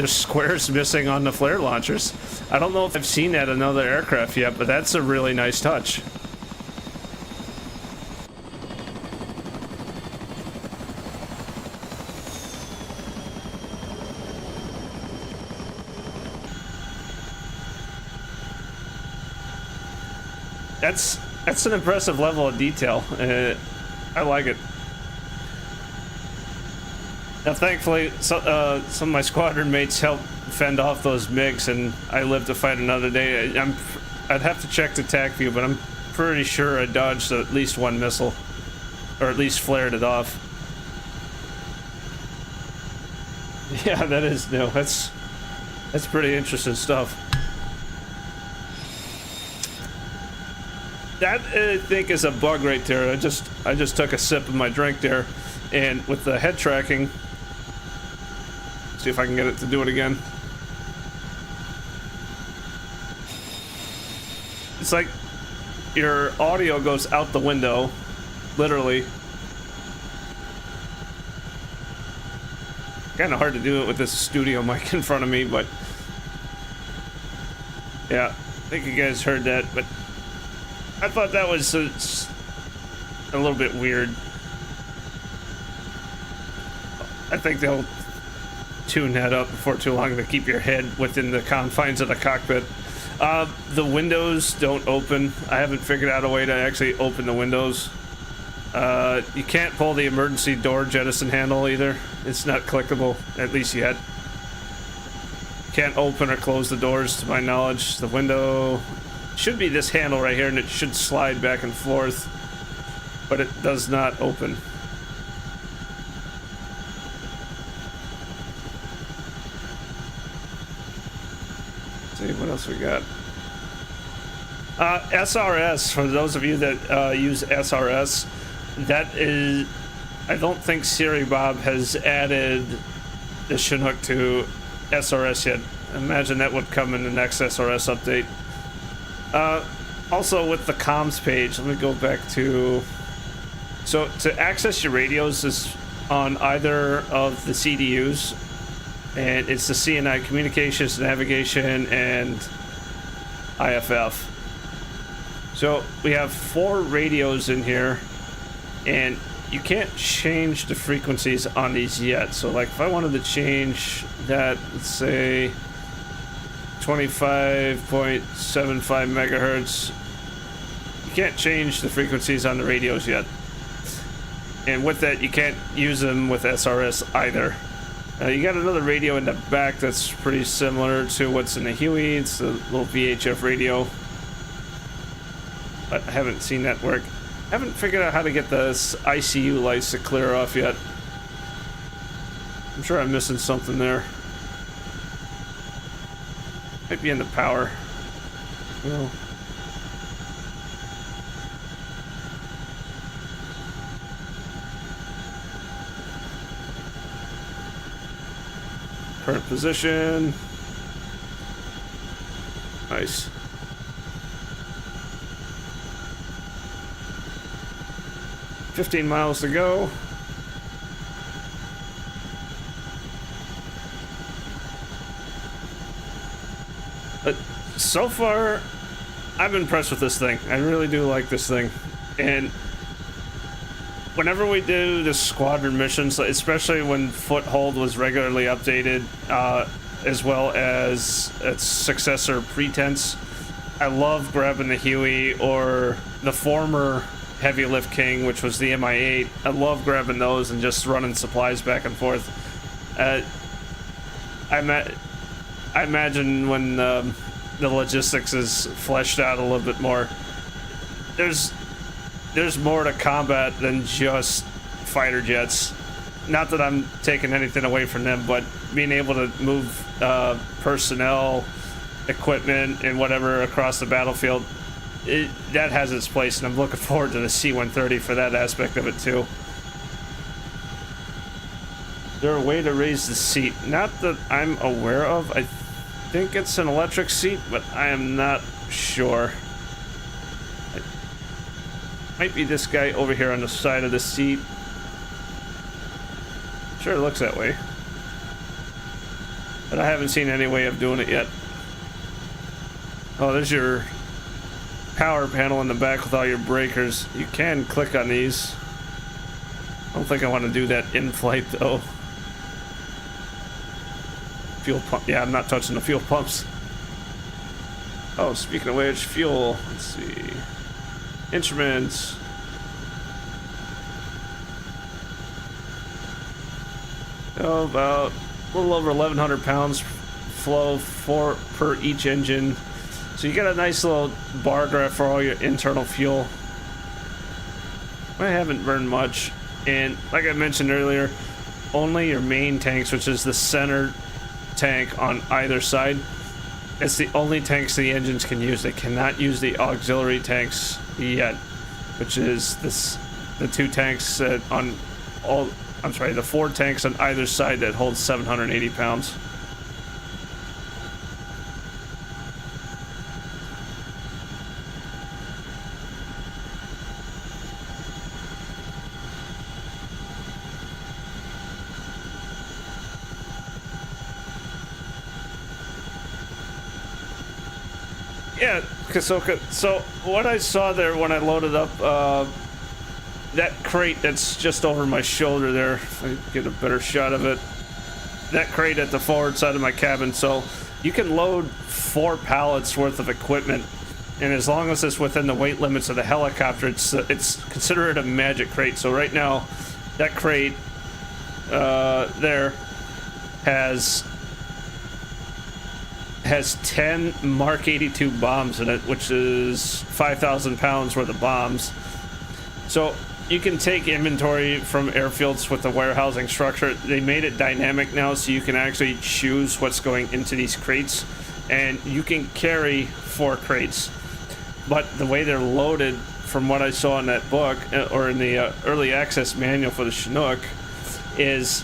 [SPEAKER 1] squares missing on the flare launchers. I don't know if I've seen that in another aircraft yet, but that's a really nice touch. That's an impressive level of detail. I like it. Now, thankfully, some of my squadron mates helped fend off those MiGs, and I lived to fight another day. I'd have to check the TAC view, but I'm pretty sure I dodged at least one missile, or at least flared it off. Yeah, that is new. That's pretty interesting stuff. That, I think, is a bug right there. I just took a sip of my drink there, and with the head tracking, see if I can get it to do it again. It's like your audio goes out the window, literally. Kind of hard to do it with this studio mic in front of me, but yeah, I think you guys heard that, but I thought that was a little bit weird. I think they'll tune that up before too long to keep your head within the confines of the cockpit. The windows don't open. I haven't figured out a way to actually open the windows. You can't pull the emergency door jettison handle either. It's not clickable, at least yet. Can't open or close the doors to my knowledge. The window should be this handle right here, and it should slide back and forth, but it does not open. Let's see what else we got. SRS, for those of you that use SRS, that is, I don't think Siri Bob has added the Chinook to SRS yet. I imagine that would come in the next SRS update. Also with the comms page, let me go back to, so to access your radios is on either of the CDUs, and it's the CNI, communications, navigation, and IFF. So we have 4 radios in here, and you can't change the frequencies on these yet. So like if I wanted to change that, let's say 25.75 megahertz, you can't change the frequencies on the radios yet. And with that, you can't use them with SRS either. You got another radio in the back that's pretty similar to what's in the Huey. It's a little VHF radio, but I haven't seen that work. I haven't figured out how to get the ICU lights to clear off yet. I'm sure I'm missing something there. Might be in the power. Well, current position. Nice. $15 miles to go. But so far, I'm impressed with this thing. I really do like this thing. And whenever we do the squadron missions, especially when Foothold was regularly updated, as well as its successor Pretense, I love grabbing the Huey or the former Heavy Lift King, which was the MI8. I love grabbing those and just running supplies back and forth. I imagine when the logistics is fleshed out a little bit more, there's more to combat than just fighter jets. Not that I'm taking anything away from them, but being able to move personnel, equipment, and whatever across the battlefield, that has its place, and I'm looking forward to the C-130 for that aspect of it too. Is there a way to raise the seat? Not that I'm aware of. I think it's an electric seat, but I am not sure. It might be this guy over here on the side of the seat. Sure, it looks that way. But I haven't seen any way of doing it yet. Oh, there's your power panel in the back with all your breakers. You can click on these. I don't think I want to do that in flight though. Fuel pump. Yeah, I'm not touching the fuel pumps. Oh, speaking of which, fuel. Let's see. Instruments. Oh, about a little over 1,100 pounds flow per each engine. So you got a nice little bar graph for all your internal fuel. I haven't burned much, and like I mentioned earlier, only your main tanks, which is the center tank on either side, it's the only tanks the engines can use. They cannot use the auxiliary tanks yet, which is the 2 tanks on all, I'm sorry, the 4 tanks on either side that hold 780 pounds. Yeah, Kasoka. So what I saw there when I loaded up that crate that's just over my shoulder there, if I get a better shot of it, that crate at the forward side of my cabin. So you can load 4 pallets worth of equipment, and as long as it's within the weight limits of the helicopter, it's considered a magic crate. So right now, that crate there has has 10 Mark 82 bombs in it, which is 5,000 pounds worth of bombs. So you can take inventory from airfields with the warehousing structure. They made it dynamic now, so you can actually choose what's going into these crates, and you can carry 4 crates. But the way they're loaded, from what I saw in that book, or in the early access manual for the Chinook, is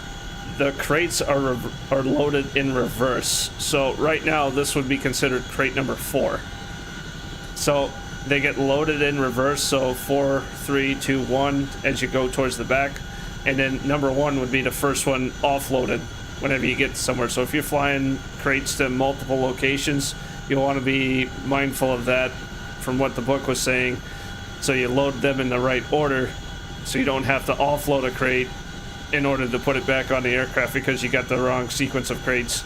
[SPEAKER 1] the crates are loaded in reverse. So right now this would be considered crate number 4. So they get loaded in reverse, so 4, 3, 2, 1 as you go towards the back, and then number 1 would be the first one offloaded whenever you get somewhere. So if you're flying crates to multiple locations, you'll want to be mindful of that from what the book was saying, so you load them in the right order so you don't have to offload a crate in order to put it back on the aircraft because you got the wrong sequence of crates.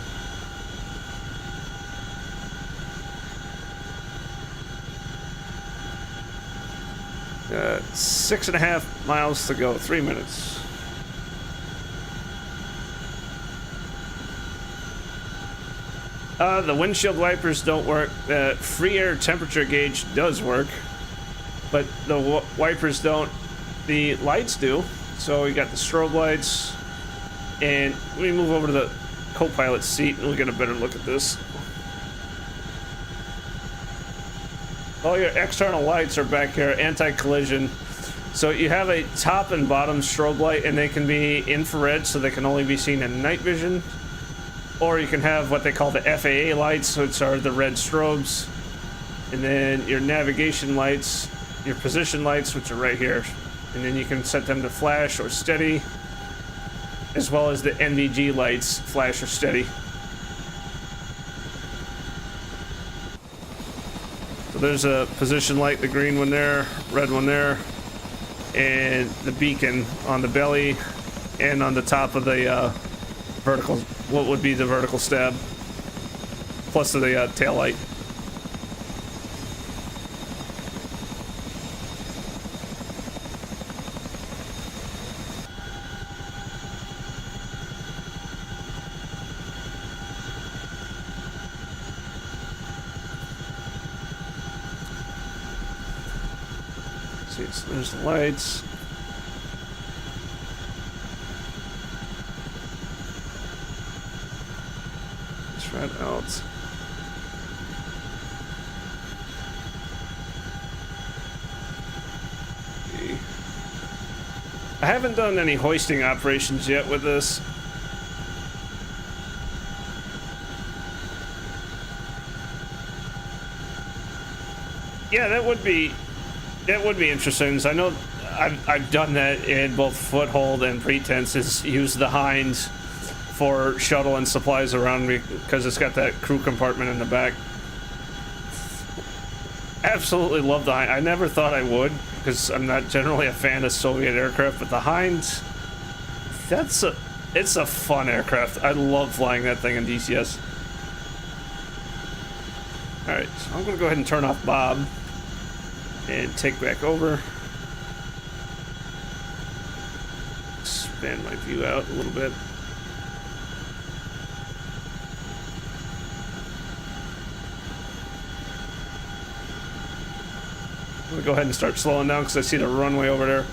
[SPEAKER 1] Uh, 6.5 miles to go, 3 minutes. The windshield wipers don't work. The free air temperature gauge does work, but the wipers don't. The lights do. So you got the strobe lights, and let me move over to the co-pilot seat and we'll get a better look at this. All your external lights are back here, anti-collision. So you have a top and bottom strobe light, and they can be infrared, so they can only be seen in night vision. Or you can have what they call the FAA lights, which are the red strobes. And then your navigation lights, your position lights, which are right here. And then you can set them to flash or steady, as well as the NVG lights, flash or steady. So there's a position light, the green one there, red one there, and the beacon on the belly and on the top of the vertical, what would be the vertical stab, plus the tail light. So there's the lights. It's right out. I haven't done any hoisting operations yet with this. Yeah, that would be interesting. I know I've done that in both foothold and pretense, is use the hind for shuttle and supplies around me because it's got that crew compartment in the back. Absolutely love the hind. I never thought I would because I'm not generally a fan of Soviet aircraft, but the hind, it's a fun aircraft. I love flying that thing in DCS. Alright, so I'm gonna go ahead and turn off Bob and take back over. Expand my view out a little bit. I'm gonna go ahead and start slowing down because I see the runway over there.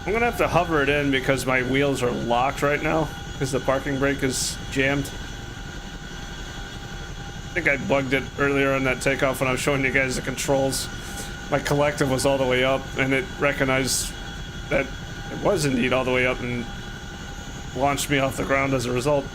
[SPEAKER 1] I'm gonna have to hover it in because my wheels are locked right now because the parking brake is jammed. I think I bugged it earlier on that takeoff when I was showing you guys the controls. My collective was all the way up, and it recognized that it was indeed all the way up and launched me off the ground as a result.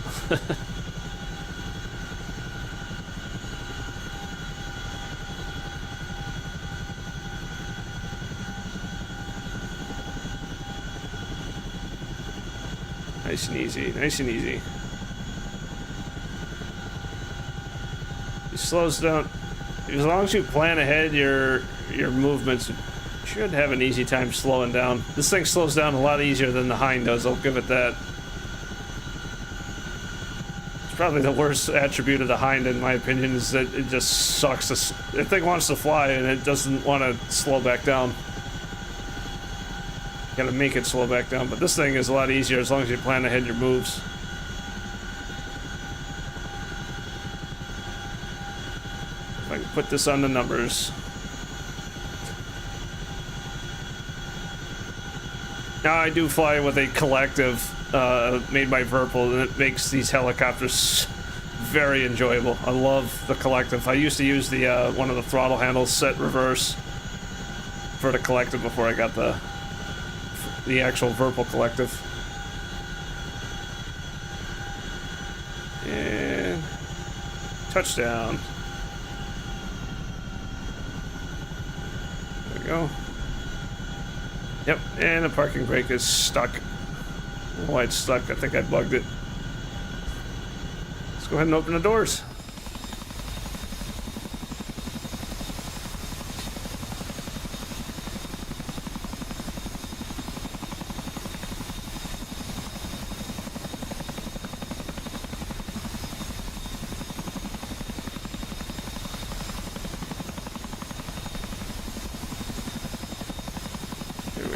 [SPEAKER 1] Nice and easy, nice and easy. It slows down. As long as you plan ahead your movements, you should have an easy time slowing down. This thing slows down a lot easier than the hind does, I'll give it that. It's probably the worst attribute of the hind in my opinion, is that it just sucks. The thing wants to fly and it doesn't want to slow back down. You gotta make it slow back down, but this thing is a lot easier as long as you plan ahead your moves. I can put this on the numbers. Now I do fly with a collective made by Virpil, and it makes these helicopters very enjoyable. I love the collective. I used to use the one of the throttle handles set reverse for the collective before I got the actual Virpil collective. And touchdown. There we go. Yep, and the parking brake is stuck. I don't know why it's stuck. I think I bugged it. Let's go ahead and open the doors.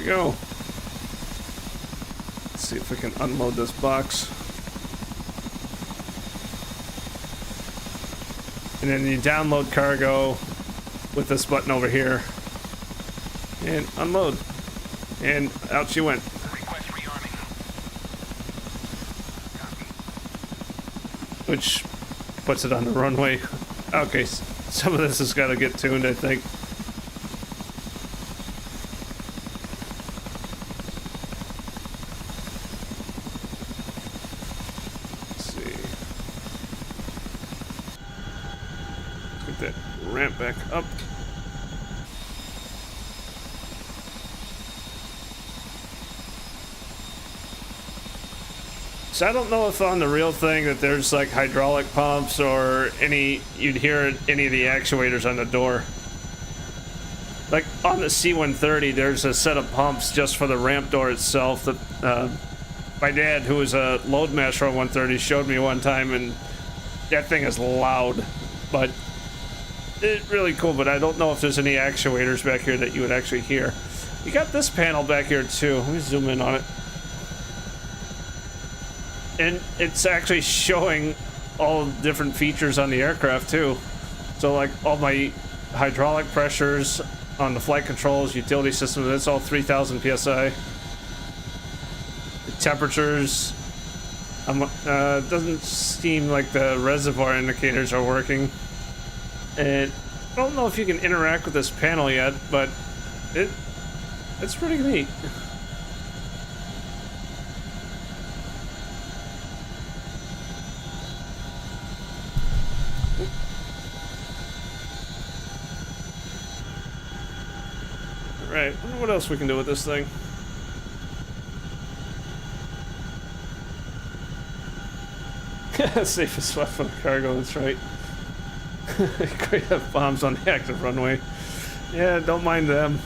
[SPEAKER 1] Go. Let's see if we can unload this box. And then you download cargo with this button over here. And unload. And out she went.
[SPEAKER 2] Request rearming.
[SPEAKER 1] Which puts it on the runway. Okay, some of this has got to get tuned, I think. Ramp back up. So I don't know if on the real thing that there's like hydraulic pumps or you'd hear any of the actuators on the door. Like on the C-130, there's a set of pumps just for the ramp door itself that my dad, who was a loadmaster on 130, showed me one time, and that thing is loud, but it's really cool. But I don't know if there's any actuators back here that you would actually hear. You got this panel back here too. Let me zoom in on it. And it's actually showing all different features on the aircraft too. So like all my hydraulic pressures on the flight controls, utility system, that's all 3,000 PSI. The temperatures, doesn't seem like the reservoir indicators are working. And I don't know if you can interact with this panel yet, but it's pretty neat. Alright, I wonder what else we can do with this thing. Safest weapon on cargo, that's right. Great, have bombs on the active runway. Yeah, don't mind them.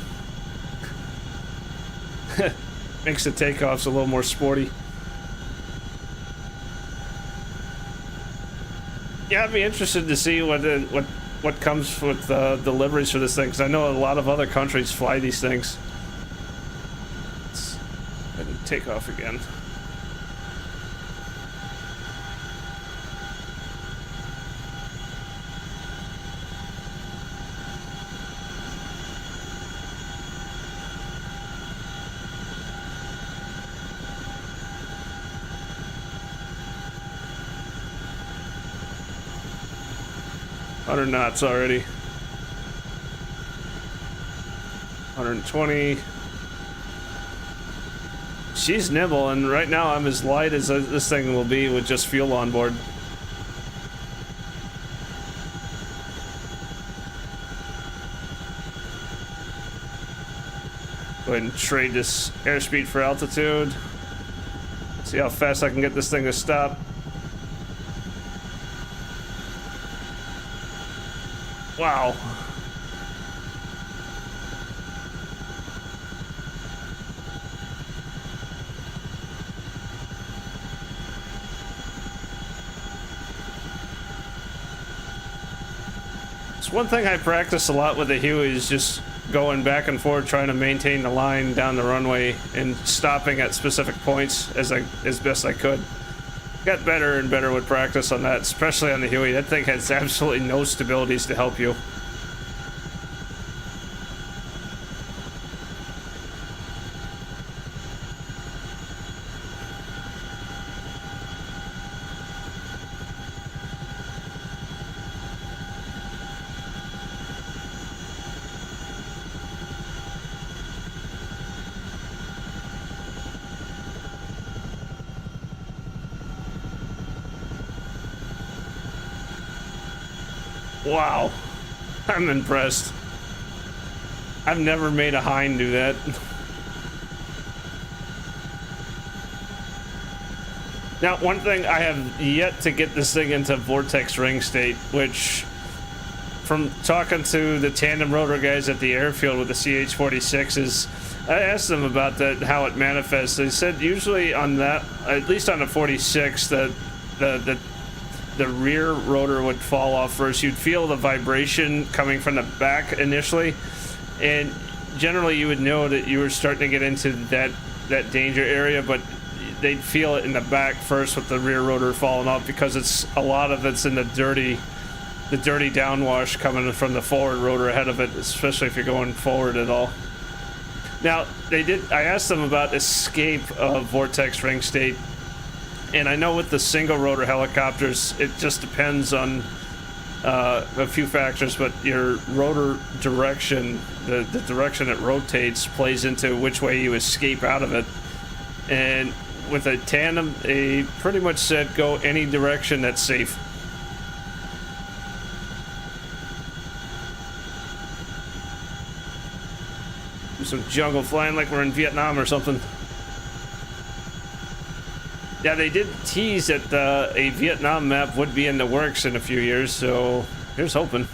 [SPEAKER 1] Makes the takeoffs a little more sporty. Yeah, I'd be interested to see what comes with deliveries for this thing, because I know a lot of other countries fly these things. Let's go ahead and take off again. Hundred knots already. 120. She's nimble, and right now I'm as light as this thing will be with just fuel on board. Go ahead and trade this airspeed for altitude. See how fast I can get this thing to stop. Wow. It's one thing I practice a lot with the Huey is just going back and forth trying to maintain the line down the runway and stopping at specific points as best I could. Got better and better with practice on that, especially on the Huey. That thing has absolutely no stabilities to help you. Wow, I'm impressed. I've never made a hind do that. Now, one thing, I have yet to get this thing into vortex ring state, which, from talking to the tandem rotor guys at the airfield with the CH-46s, I asked them about that, how it manifests. They said usually on that, at least on the 46, that the rear rotor would fall off first. You'd feel the vibration coming from the back initially, and generally you would know that you were starting to get into that danger area, but they'd feel it in the back first with the rear rotor falling off, because it's a lot of it's in the dirty downwash coming from the forward rotor ahead of it, especially if you're going forward at all. Now, I asked them about escape of vortex ring state, and I know with the single rotor helicopters, it just depends on a few factors, but your rotor direction, the direction it rotates, plays into which way you escape out of it. And with a tandem, they pretty much said go any direction that's safe. Do some jungle flying like we're in Vietnam or something. Yeah, they did tease that a Vietnam map would be in the works in a few years, so here's hoping.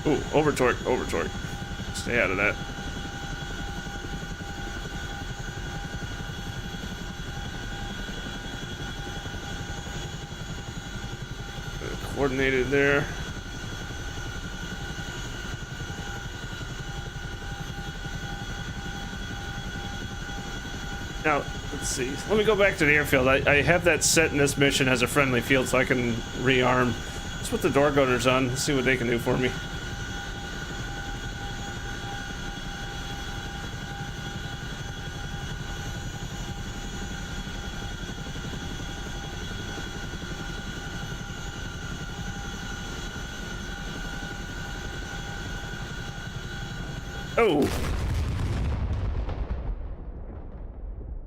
[SPEAKER 1] Ooh, over torque. Stay out of that. Coordinated there. Now, let's see. Let me go back to the airfield. I have that set in this mission as a friendly field, so I can rearm. Let's put the door gunners on. Let's see what they can do for me. Oh!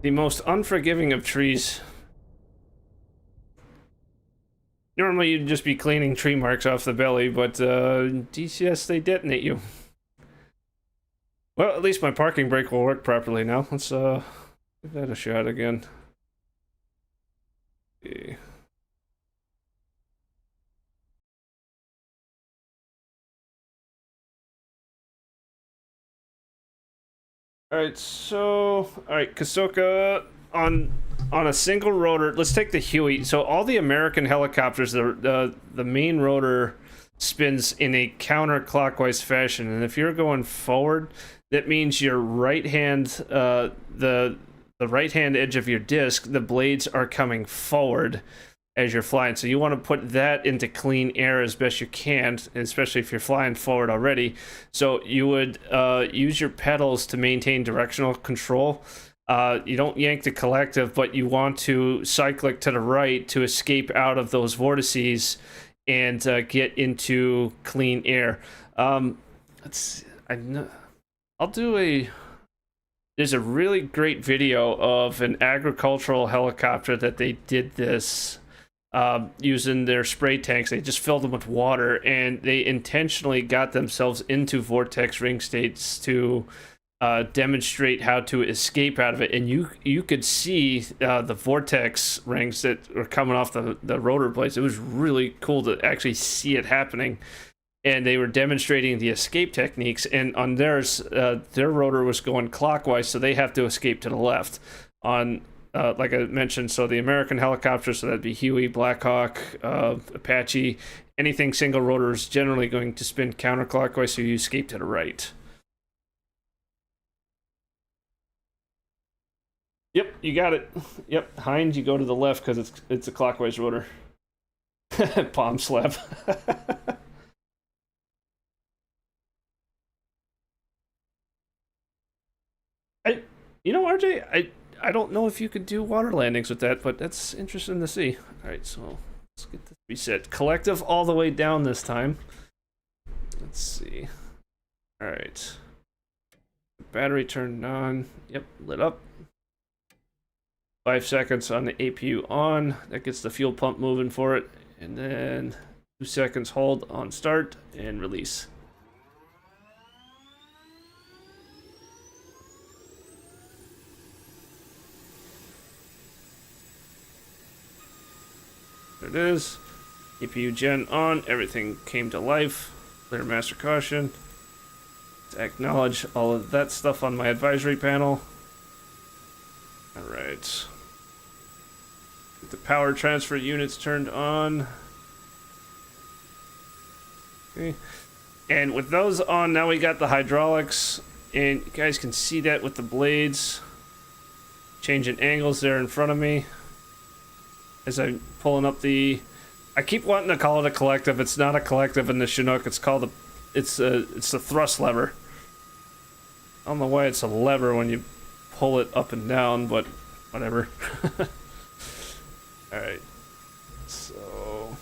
[SPEAKER 1] The most unforgiving of trees. Normally you'd just be cleaning tree marks off the belly, but DCS, they detonate you. Well, at least my parking brake will work properly now. Let's give that a shot again. Okay. Alright, Kasoka, on a single rotor, let's take the Huey. So all the American helicopters, the main rotor spins in a counterclockwise fashion, and if you're going forward, that means your right hand, the right hand edge of your disc, the blades are coming forward as you're flying. So you want to put that into clean air as best you can, especially if you're flying forward already. So you would use your pedals to maintain directional control. You don't yank the collective, but you want to cyclic to the right to escape out of those vortices and get into clean air. There's a really great video of an agricultural helicopter that they did this using their spray tanks. They just filled them with water, and they intentionally got themselves into vortex ring states to demonstrate how to escape out of it. And you could see the vortex rings that were coming off the rotor blades. It was really cool to actually see it happening. And they were demonstrating the escape techniques, and on theirs, their rotor was going clockwise, so they have to escape to the left. On like I mentioned, so the American helicopters, so that'd be Huey, Black Hawk, Apache, anything single rotor is generally going to spin counterclockwise, so you escape to the right. Yep, you got it. Yep, Hind, you go to the left because it's a clockwise rotor. Palm slap. RJ, I don't know if you could do water landings with that, but that's interesting to see. All right, so let's get this reset. Collective all the way down this time. Let's see. All right. Battery turned on. Yep, lit up. 5 seconds on the APU on. That gets the fuel pump moving for it. And then 2 seconds hold on start and release. There it is. APU gen on. Everything came to life. Clear master caution. To acknowledge all of that stuff on my advisory panel. Alright. Get the power transfer units turned on. Okay. And with those on, now we got the hydraulics. And you guys can see that with the blades. Changing angles there in front of me. As I'm pulling up the... I keep wanting to call it a collective. It's not a collective in the Chinook. It's called it's the thrust lever. I don't know why it's a lever when you pull it up and down, but whatever. Alright. So...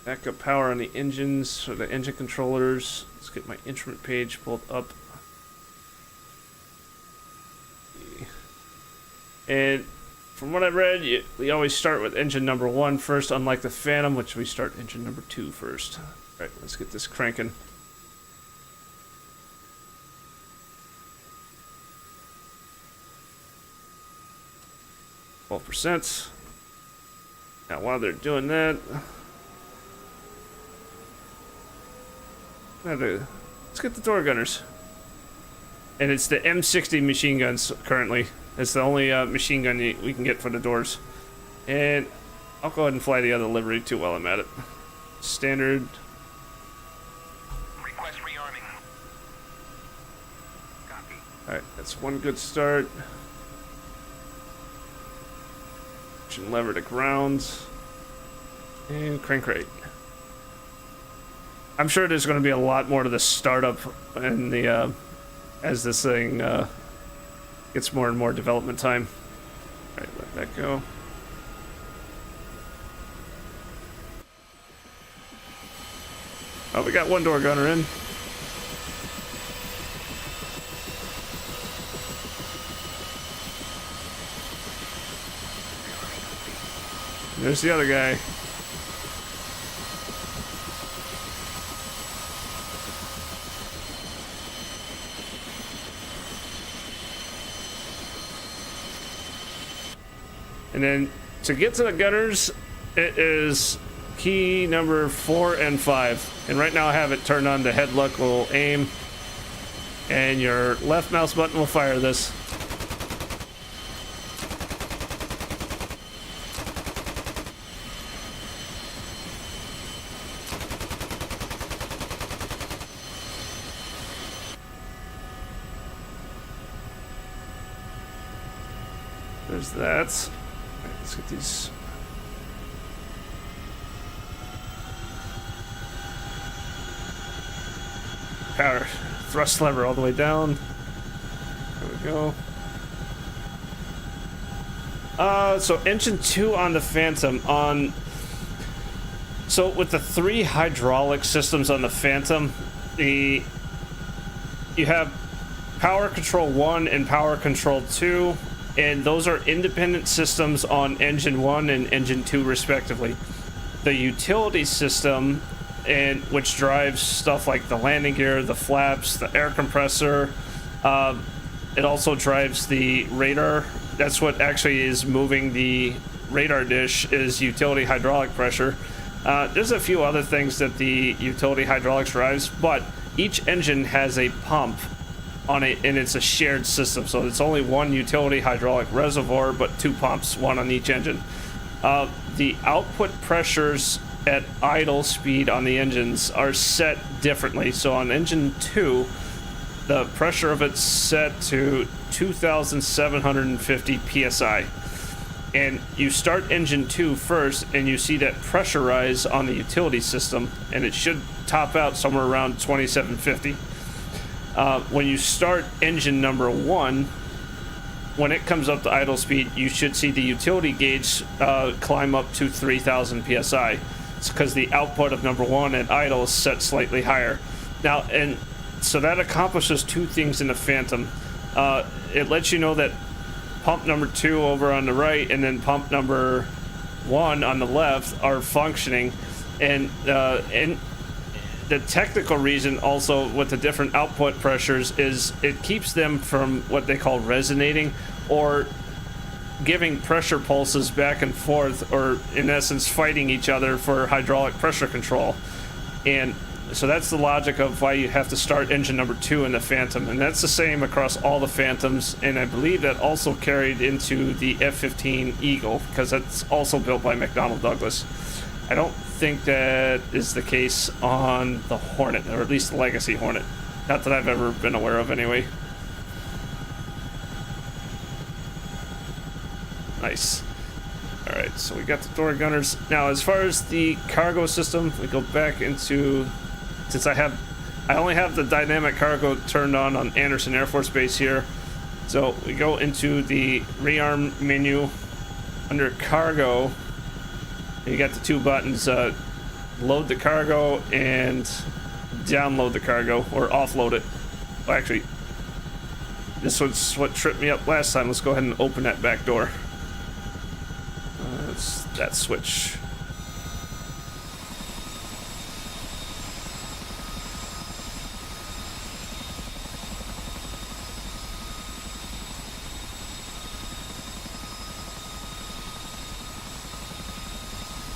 [SPEAKER 1] backup power on the engines, or the engine controllers. Let's get my instrument page pulled up. And... from what I've read, we always start with engine number 1 first, unlike the Phantom, which we start engine number 2 first. Alright, let's get this cranking. %. Now, while they're doing that, let's get the door gunners. And it's the M60 machine guns currently. It's the only machine gun we can get for the doors. And I'll go ahead and fly the other livery too while I'm at it. Standard.
[SPEAKER 2] Request rearming. Copy.
[SPEAKER 1] Alright, that's one good start. Engine lever to ground. And crank rate. I'm sure there's going to be a lot more to the startup and the as this thing gets more and more development time. Alright, let that go. Oh, we got one door gunner in. There's the other guy. And then to get to the gunners, it is key number 4 and 5. And right now I have it turned on. The head look will aim, and your left mouse button will fire this. There's that. Alright, let's get these. Power thrust lever all the way down. There we go. So engine 2 on the Phantom so with the 3 hydraulic systems on the Phantom, you have power control 1 and power control 2, and those are independent systems on engine 1 and engine 2 respectively. The utility system, and which drives stuff like the landing gear, the flaps, the air compressor, it also drives the radar. That's what actually is moving the radar dish, is utility hydraulic pressure. There's a few other things that the utility hydraulics drives, but each engine has a pump on a, and it's a shared system, so it's only one utility hydraulic reservoir, but 2 pumps, one on each engine. The output pressures at idle speed on the engines are set differently. So on engine 2, the pressure of it's set to 2,750 psi. And you start engine 2 first, and you see that pressure rise on the utility system, and it should top out somewhere around 2,750. When you start engine number 1, when it comes up to idle speed, you should see the utility gauge climb up to 3,000 psi. It's because the output of number 1 at idle is set slightly higher. Now, and so that accomplishes 2 things in the Phantom. It lets you know that pump number 2 over on the right and then pump number 1 on the left are functioning, and the technical reason also with the different output pressures is it keeps them from what they call resonating, or giving pressure pulses back and forth, or in essence fighting each other for hydraulic pressure control. And so that's the logic of why you have to start engine number 2 in the Phantom, and that's the same across all the Phantoms, and I believe that also carried into the F-15 Eagle, because that's also built by McDonnell Douglas. I don't think that is the case on the Hornet, or at least the Legacy Hornet. Not that I've ever been aware of anyway. Nice. Alright, so we got the door gunners. Now, as far as the cargo system, we go back into... Since I only have the dynamic cargo turned on Anderson Air Force Base here. So we go into the rearm menu under cargo. You got the 2 buttons, load the cargo and download the cargo, or offload it. Well, actually, this was what tripped me up last time. Let's go ahead and open that back door. That's that switch.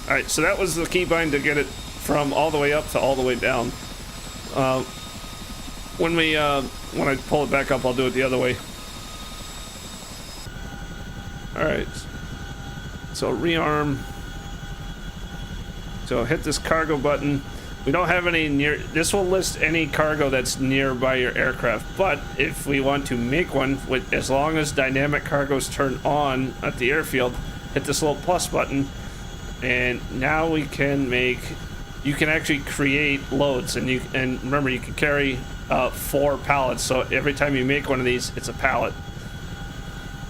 [SPEAKER 1] Alright, so that was the keybind to get it from all the way up to all the way down. When I pull it back up, I'll do it the other way. Alright. So rearm. So hit this cargo button. We don't have any near... This will list any cargo that's nearby your aircraft, but if we want to make one, with as long as dynamic cargo is turned on at the airfield, hit this little plus button. And now we can make, you can actually create loads, and remember, you can carry 4 pallets, so every time you make one of these, it's a pallet.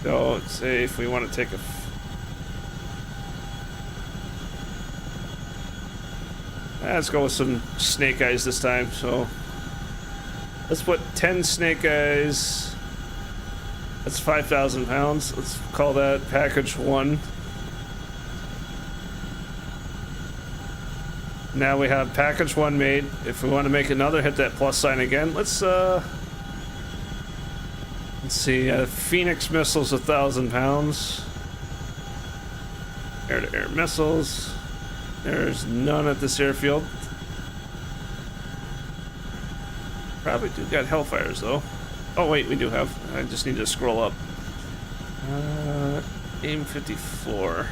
[SPEAKER 1] So let's say if we want to take a, let's go with some snake eyes this time. So let's put 10 snake eyes. That's 5,000 pounds. Let's call that package 1. Now we have package 1 made. If we want to make another, hit that plus sign again. Let's see. Phoenix missiles, 1,000 pounds. Air-to-air missiles. There's none at this airfield. Probably do got Hellfires though. Oh wait, we do have. I just need to scroll up. AIM 54.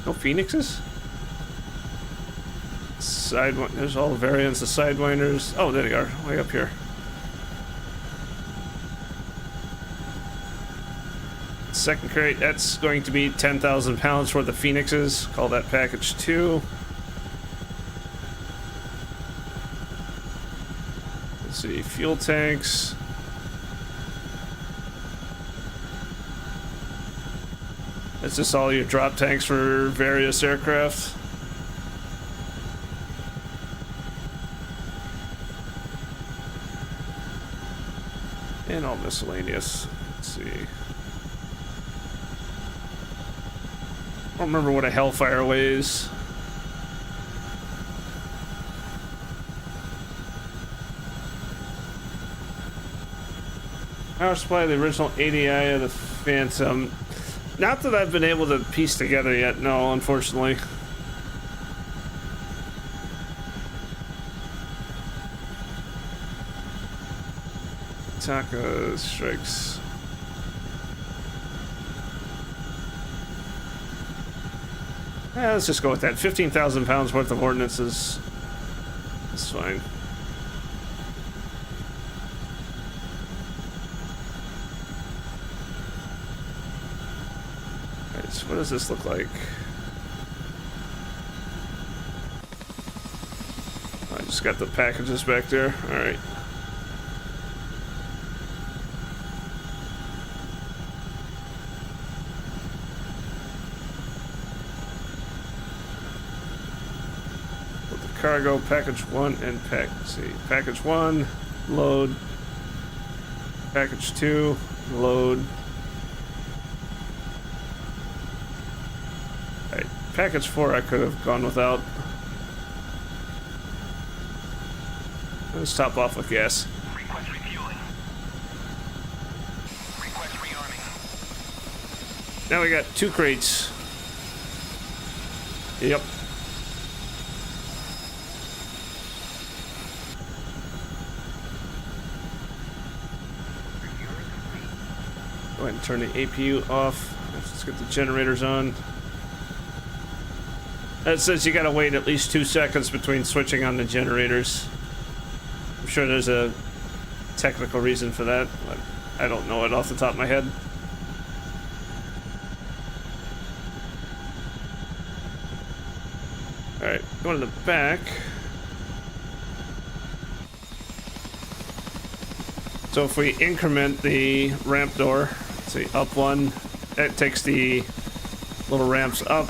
[SPEAKER 1] No Phoenixes? There's all the variants of Sidewinders. Oh, there they are, way up here. Second crate, that's going to be 10,000 pounds for the Phoenixes. Call that package 2. Let's see, fuel tanks. It's just all your drop tanks for various aircraft. And all miscellaneous. Let's see. I don't remember what a Hellfire weighs. Power supply, the original ADI of the Phantom. Not that I've been able to piece together yet, no, unfortunately. Taka strikes. Let's just go with that. 15,000 pounds worth of ordnance is fine. Alright, so what does this look like? I just got the packages back there. Alright. Cargo, package 1 and package 1, load, package 2, load. Alright, package 4 I could have gone without. Let's top off with gas.
[SPEAKER 2] Request refueling. Request rearming.
[SPEAKER 1] Now we got 2 crates. Yep. Go ahead and turn the APU off. Let's get the generators on. That says you gotta wait at least 2 seconds between switching on the generators. I'm sure there's a technical reason for that, but I don't know it off the top of my head. Alright, going to the back. So if we increment the ramp door, say up 1, that takes the little ramps up.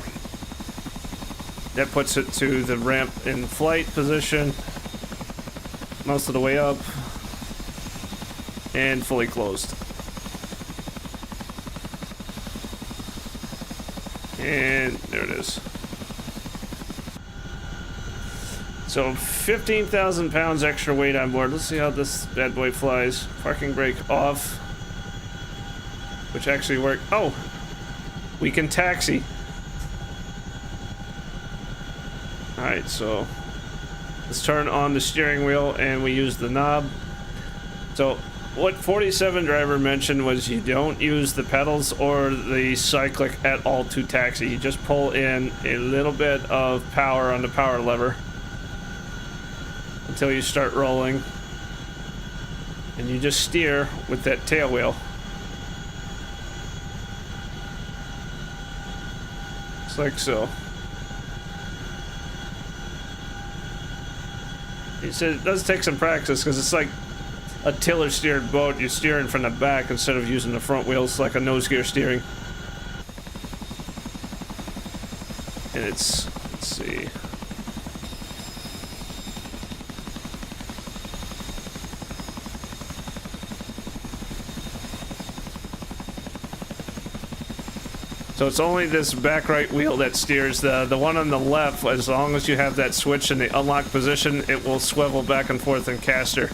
[SPEAKER 1] That puts it to the ramp in flight position, most of the way up, and fully closed. And there it is. So 15,000 pounds extra weight on board. Let's see how this bad boy flies. Parking brake off. Which actually worked. Oh! We can taxi. Alright, so let's turn on the steering wheel and we use the knob. So what 47 driver mentioned was you don't use the pedals or the cyclic at all to taxi. You just pull in a little bit of power on the power lever until you start rolling, and you just steer with that tail wheel. Just like so. He said it does take some practice because it's like a tiller steered boat. You're steering from the back instead of using the front wheels like a nose gear steering. And it's, let's see. So it's only this back right wheel that steers. The one on the left, as long as you have that switch in the unlock position, it will swivel back and forth in caster.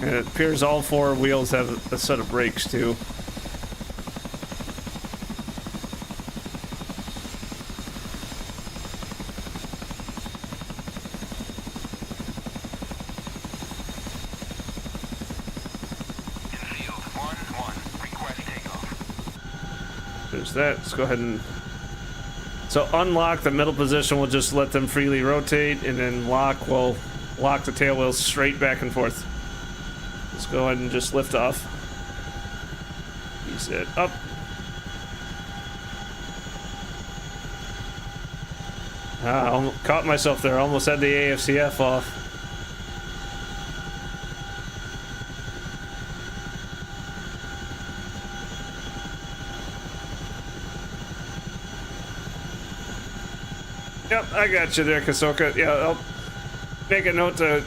[SPEAKER 1] And it appears all 4 wheels have a set of brakes too. There's that. Let's go ahead and... So unlock the middle position, we'll just let them freely rotate, and then lock will lock the tail wheels straight back and forth. Let's go ahead and just lift off. Ease it up. I caught myself there. Almost had the AFCF off. Yep, I got you there, Kasoka. Yeah, I'll make a note to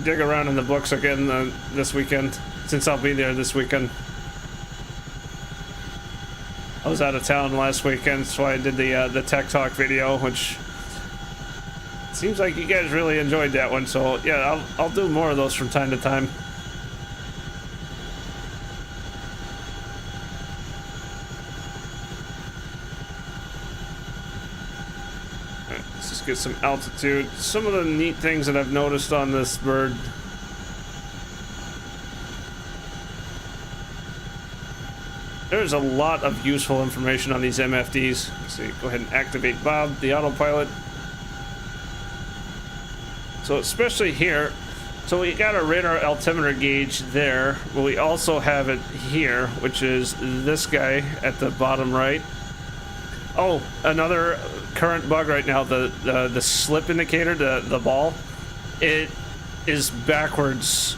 [SPEAKER 1] dig around in the books again this weekend, since I'll be there this weekend. I was out of town last weekend, so I did the Tech Talk video, which seems like you guys really enjoyed that one. So yeah, I'll do more of those from time to time. get some altitude. Some of the neat things that I've noticed on this bird. There's a lot of useful information on these MFDs. Let's see, go ahead and activate Bob, the autopilot. So especially here, so we got our radar altimeter gauge there, but we also have it here, which is this guy at the bottom right. Oh, another current bug right now, the slip indicator, the ball, it is backwards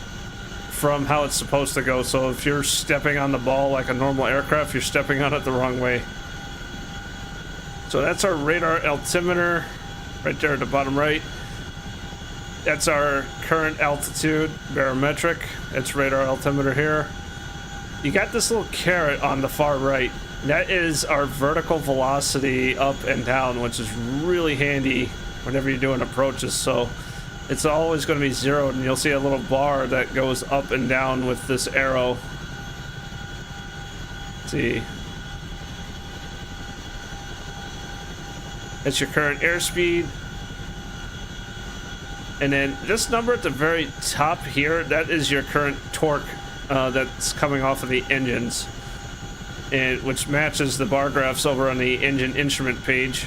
[SPEAKER 1] from how it's supposed to go. So if you're stepping on the ball like a normal aircraft, you're stepping on it the wrong way. So that's our radar altimeter right there at the bottom right. That's our current altitude barometric. That's radar altimeter here. You got this little caret on the far right. That is our vertical velocity up and down, which is really handy whenever you're doing approaches. So it's always going to be zeroed, and you'll see a little bar that goes up and down with this arrow. Let's see. That's your current airspeed. And then this number at the very top here, that is your current torque that's coming off of the engines, and which matches the bar graphs over on the engine instrument page.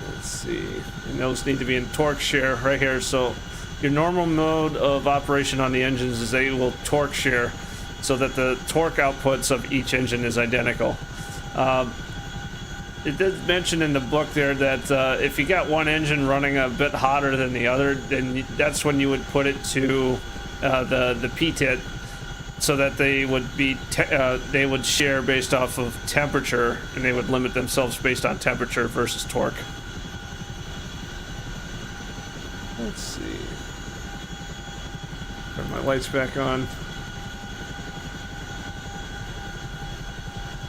[SPEAKER 1] Let's see, and those need to be in torque share right here. So your normal mode of operation on the engines is they will torque share so that the torque outputs of each engine is identical. It did mention in the book there that if you got one engine running a bit hotter than the other, then that's when you would put it to the PTIT, so that they would be they would share based off of temperature, and they would limit themselves based on temperature versus torque. Let's see. Turn my lights back on.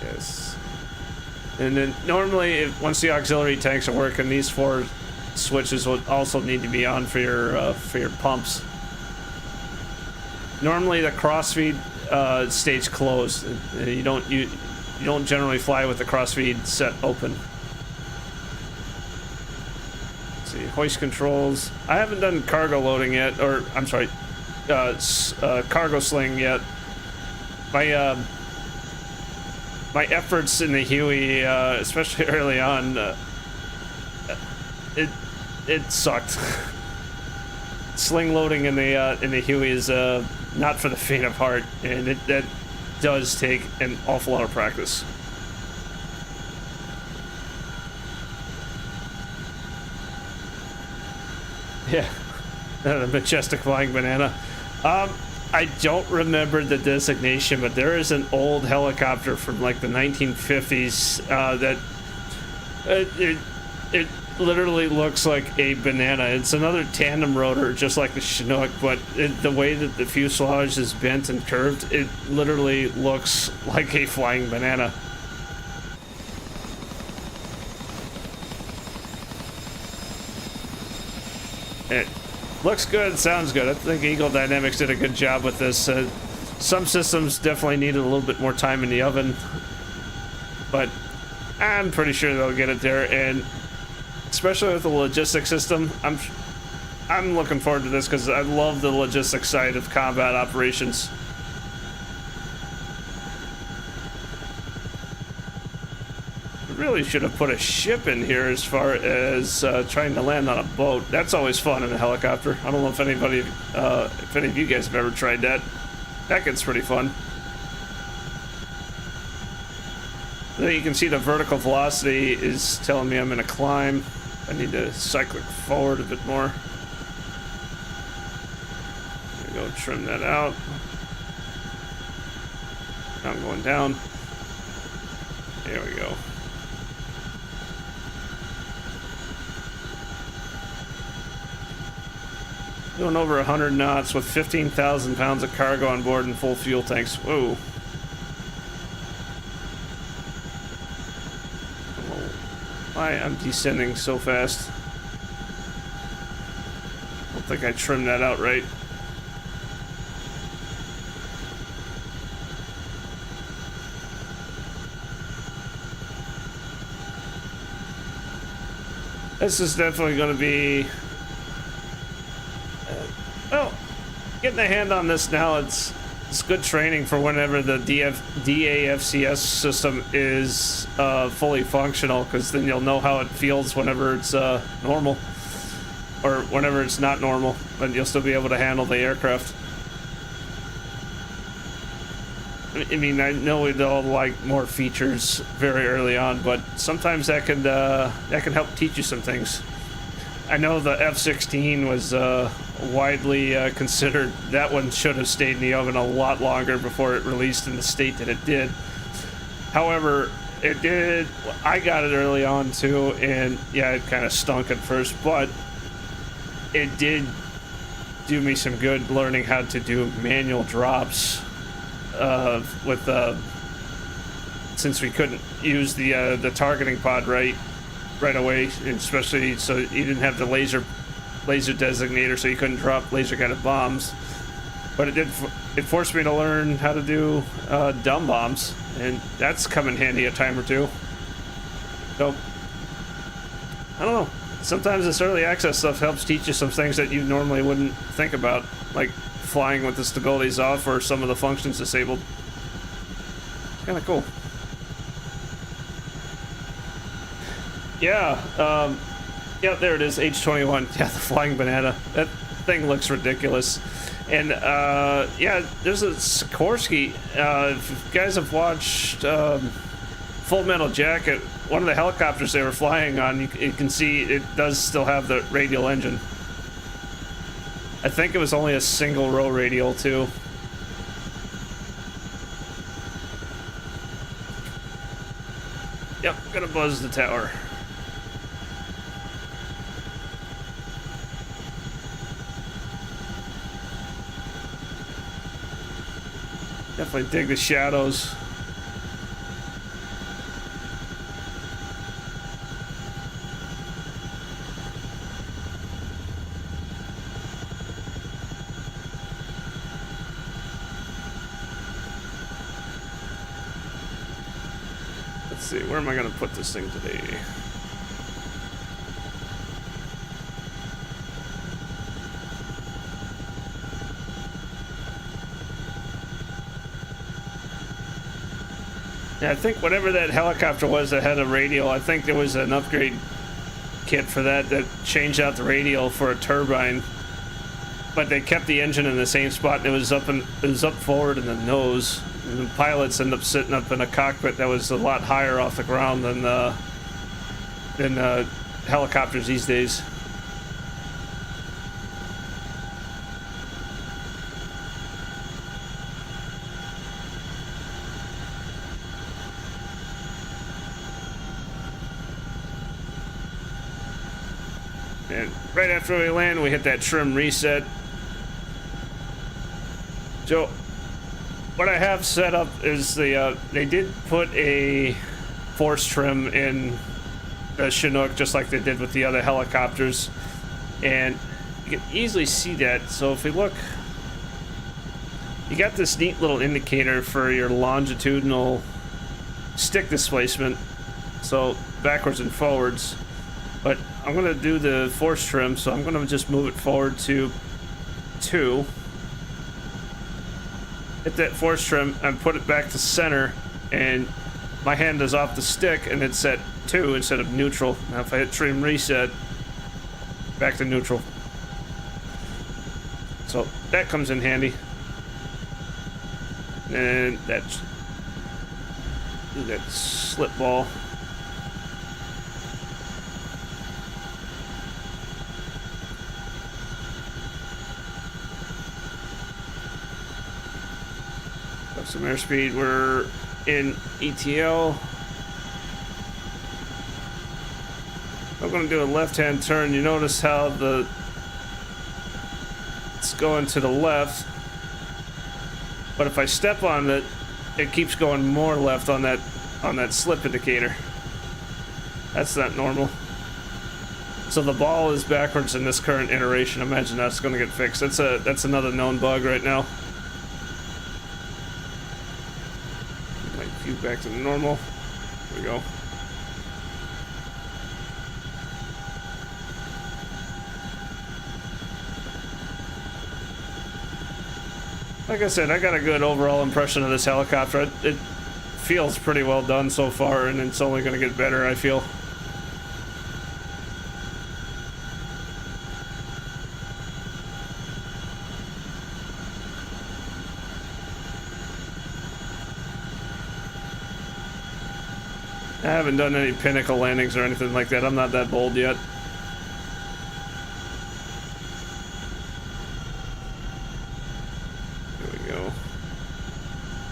[SPEAKER 1] Yes. And then normally, once the auxiliary tanks are working, these 4 switches will also need to be on for your pumps. Normally, the crossfeed stays closed. You don't generally fly with the crossfeed set open. Let's see, hoist controls. I haven't done cargo loading yet, or I'm sorry, cargo sling yet. My efforts in the Huey, especially early on, it sucked. Sling loading in the Huey is not for the faint of heart, and that does take an awful lot of practice. Yeah, the majestic flying banana. I don't remember the designation, but there is an old helicopter from like the 1950s that it literally looks like a banana. It's another tandem rotor, just like the Chinook, but the way that the fuselage is bent and curved, it literally looks like a flying banana. It looks good, sounds good. I think Eagle Dynamics did a good job with this. Some systems definitely needed a little bit more time in the oven, but I'm pretty sure they'll get it there. And especially with the logistics system, I'm looking forward to this because I love the logistics side of combat operations. Really should have put a ship in here as far as trying to land on a boat. That's always fun in a helicopter. I don't know if any of you guys have ever tried that. That gets pretty fun. Then you can see the vertical velocity is telling me I'm in a climb. I need to cyclic forward a bit more. There we go, trim that out. Now I'm going down. There we go. Doing over 100 knots with 15,000 pounds of cargo on board and full fuel tanks. Whoa. Why I'm descending so fast. I don't think I trimmed that out right. This is definitely going to be... well, getting a hand on this now, it's good training for whenever the DAFCS system is fully functional, because then you'll know how it feels whenever it's normal, or whenever it's not normal, but you'll still be able to handle the aircraft. I mean, I know they'll like more features very early on, but sometimes that can help teach you some things. I know the F-16 was widely considered. That one should have stayed in the oven a lot longer before it released in the state that it did. However, it did. I got it early on too, and yeah, it kind of stunk at first, but it did do me some good learning how to do manual drops. Since we couldn't use the targeting pod right away, especially so you didn't have the laser designator, so you couldn't drop laser guided bombs. But it forced me to learn how to do dumb bombs, and that's come in handy a time or two. So I don't know. Sometimes this early access stuff helps teach you some things that you normally wouldn't think about, like flying with the stabilities off or some of the functions disabled. Kind of cool. Yeah, yeah, there it is, H-21. Yeah, the flying banana. That thing looks ridiculous. And yeah, there's a Sikorsky. If you guys have watched Full Metal Jacket, one of the helicopters they were flying on, you can see it does still have the radial engine. I think it was only a single row radial too. Yep, gonna buzz the tower. Definitely dig the shadows. Let's see, where am I going to put this thing today? Yeah, I think whatever that helicopter was that had a radial, I think there was an upgrade kit for that changed out the radial for a turbine. But they kept the engine in the same spot, and it was up forward in the nose. And the pilots end up sitting up in a cockpit that was a lot higher off the ground than helicopters these days. And right after we land, we hit that trim reset. So what I have set up is they did put a force trim in the Chinook, just like they did with the other helicopters, and you can easily see that. So if we look, you got this neat little indicator for your longitudinal stick displacement, so backwards and forwards. But I'm going to do the force trim, so I'm going to just move it forward to 2. Hit that force trim and put it back to center, and my hand is off the stick and it's at 2 instead of neutral. Now if I hit trim reset, back to neutral. So that comes in handy. And do that slip ball. Some airspeed. We're in ETL. I'm going to do a left-hand turn. You notice how it's going to the left, but if I step on it, it keeps going more left on that slip indicator. That's not normal. So the ball is backwards in this current iteration. Imagine that's going to get fixed. That's another known bug right now. Back to normal. There we go. Like I said, I got a good overall impression of this helicopter. It feels pretty well done so far, and it's only going to get better, I feel. I haven't done any pinnacle landings or anything like that. I'm not that bold yet.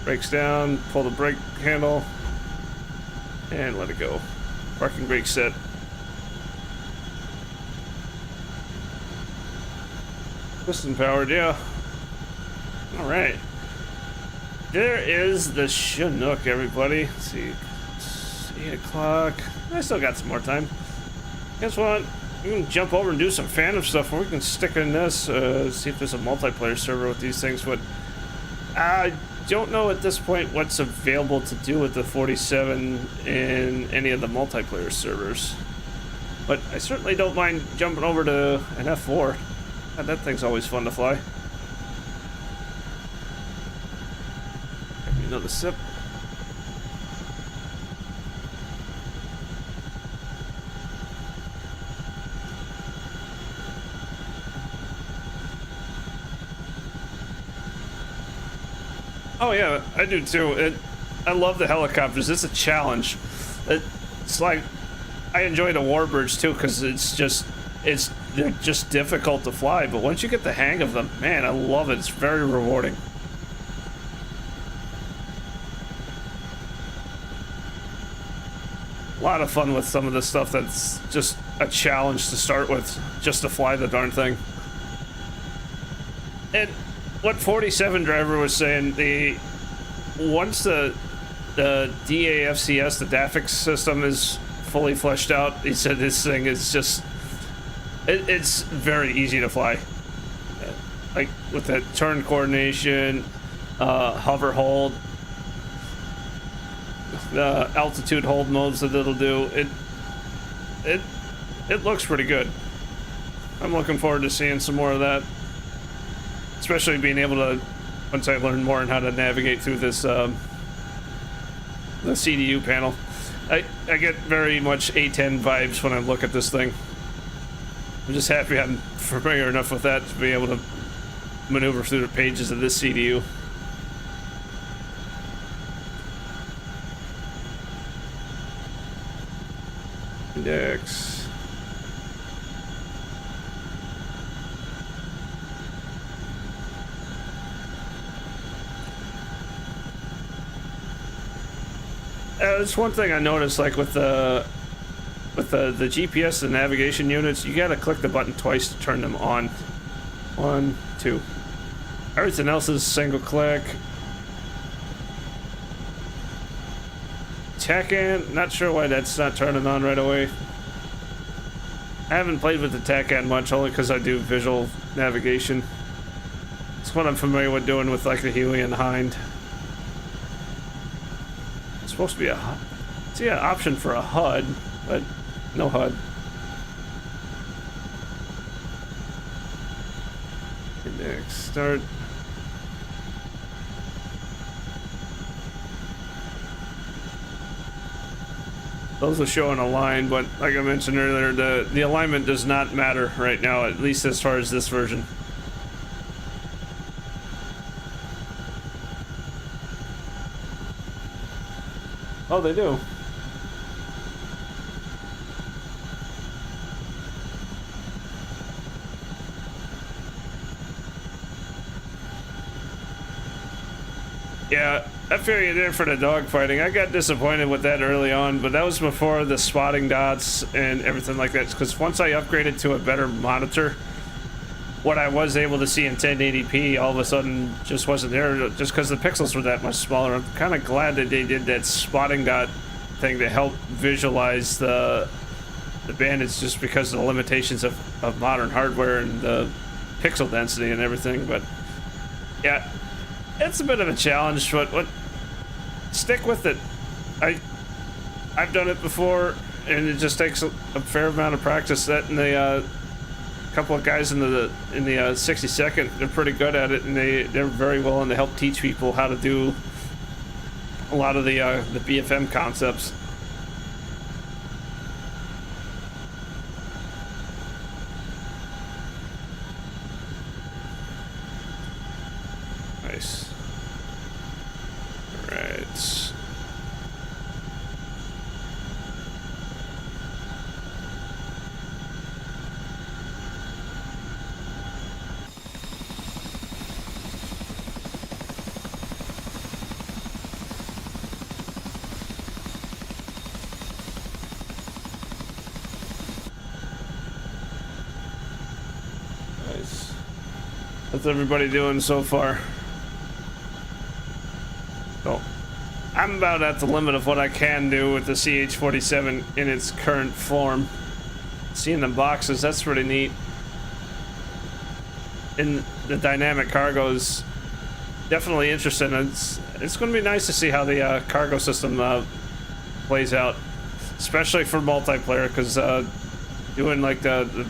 [SPEAKER 1] Brakes down, pull the brake handle, and let it go. Parking brake set. Piston powered, yeah. Alright. There is the Chinook, everybody. Let's see. It's 8 o'clock. I still got some more time. Guess what? We can jump over and do some Phantom stuff, or we can stick in this, see if there's a multiplayer server with these things, but I don't know at this point what's available to do with the 47 in any of the multiplayer servers, but I certainly don't mind jumping over to an F4. God, that thing's always fun to fly. Give me another sip. Oh yeah, I do too. I love the helicopters. It's a challenge. It's like I enjoy the warbirds too because they're just difficult to fly. But once you get the hang of them, man, I love it. It's very rewarding. A lot of fun with some of the stuff that's just a challenge to start with, just to fly the darn thing. And what 47 driver was saying, once the DAFCS, the DAFX system is fully fleshed out, he said this thing is just, it's very easy to fly. Like with the turn coordination, hover hold, the altitude hold modes that it'll do, it looks pretty good. I'm looking forward to seeing some more of that. Especially being able to, once I learn more on how to navigate through this, the CDU panel. I get very much A10 vibes when I look at this thing. I'm just happy I'm familiar enough with that to be able to maneuver through the pages of this CDU. Index. It's one thing I noticed, like with the GPS, the navigation units, you gotta click the button twice to turn them on. 1, 2. Everything else is single click. TACAN, not sure why that's not turning on right away. I haven't played with the TACAN much, only because I do visual navigation. It's what I'm familiar with doing with like the Huey and Hind. Supposed to be see an option for a HUD, but no HUD. Index start. Those are showing a line, but like I mentioned earlier, the alignment does not matter right now, at least as far as this version. Oh, they do. Yeah, I feel you there for the dogfighting. I got disappointed with that early on, but that was before the spotting dots and everything like that. Because once I upgraded to a better monitor, what I was able to see in 1080p all of a sudden just wasn't there, just because the pixels were that much smaller. I'm kind of glad that they did that spotting dot thing to help visualize the bandits, just because of the limitations of modern hardware and the pixel density and everything. But yeah, it's a bit of a challenge, but stick with it. I've done it before, and it just takes a fair amount of practice setting the couple of guys in the 62nd. They're pretty good at it, and they're very willing to help teach people how to do a lot of the BFM concepts. Nice. All right. What's everybody doing so far? So, I'm about at the limit of what I can do with the CH-47 in its current form. Seeing the boxes, that's pretty neat. And the dynamic cargo is definitely interesting. It's going to be nice to see how the cargo system plays out, especially for multiplayer, because doing like the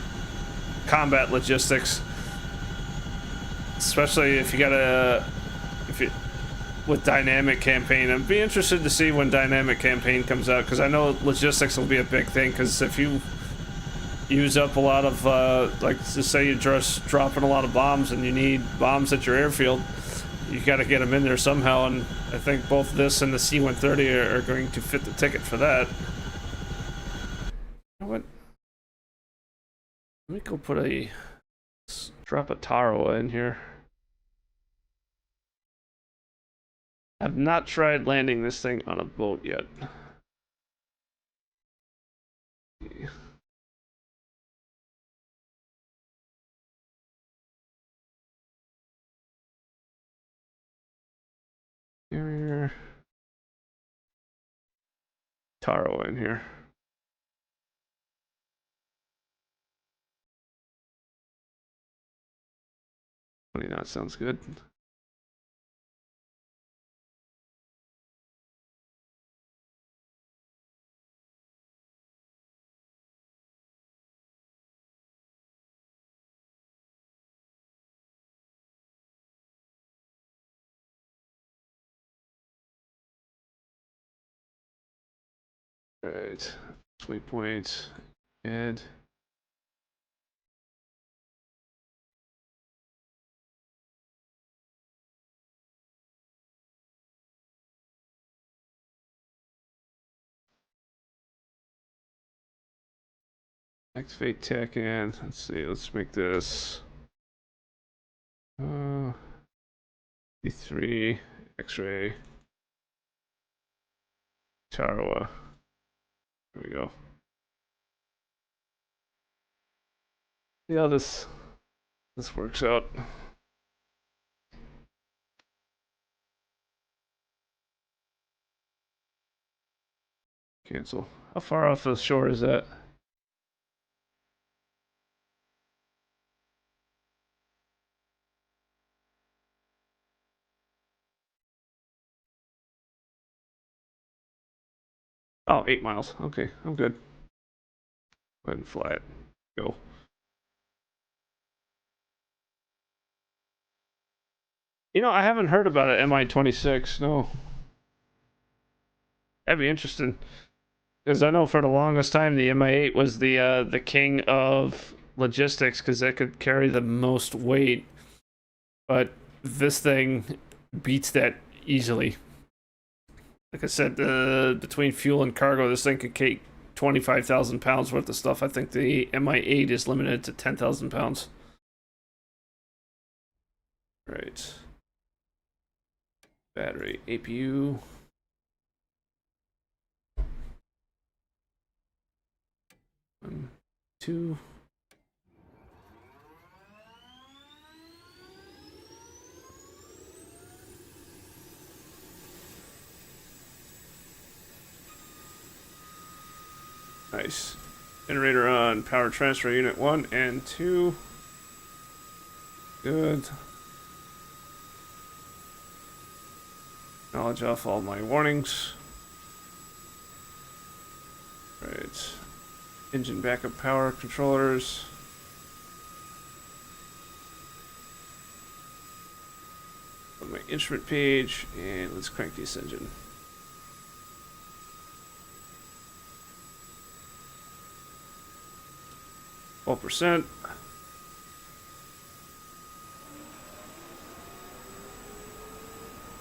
[SPEAKER 1] combat logistics, especially if you gotta, with dynamic campaign. I'd be interested to see when dynamic campaign comes out, because I know logistics will be a big thing, because if you use up a lot of like, just say you're just dropping a lot of bombs and you need bombs at your airfield, you got to get them in there somehow, and I think both this and the C-130 are going to fit the ticket for that. You know what? Let me go put a, drop a Tarawa in here. I've not tried landing this thing on a boat yet. Carrier. Tarawa in here. 20 knots sounds good. Right, waypoint, and activate tech, and let's see, let's make this D3 X-ray Tarawa. There we go. Yeah, this works out. Cancel. How far off the shore is that? Oh, 8 miles. Okay, I'm good. Go ahead and fly it. Go. You know, I haven't heard about it, Mi-26. No. That'd be interesting. Because I know for the longest time the Mi-8 was the king of logistics, because it could carry the most weight. But this thing beats that easily. Like I said, between fuel and cargo, this thing could take 25,000 pounds worth of stuff. I think the Mi-8 is limited to 10,000 pounds. Right. Battery, APU. One, two. Nice. Generator on, power transfer unit 1 and 2. Good. Acknowledge off all my warnings. Right. Engine backup power controllers. On my instrument page, and let's crank this engine. %.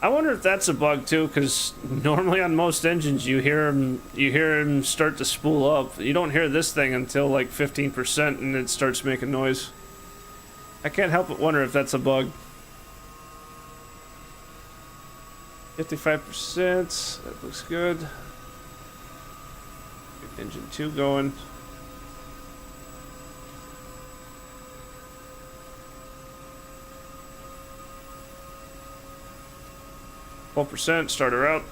[SPEAKER 1] I wonder if that's a bug too, because normally on most engines you hear him start to spool up. You don't hear this thing until like 15% and it starts making noise. I can't help but wonder if that's a bug. 55%, that looks good. Get engine 2 going. %, start her out.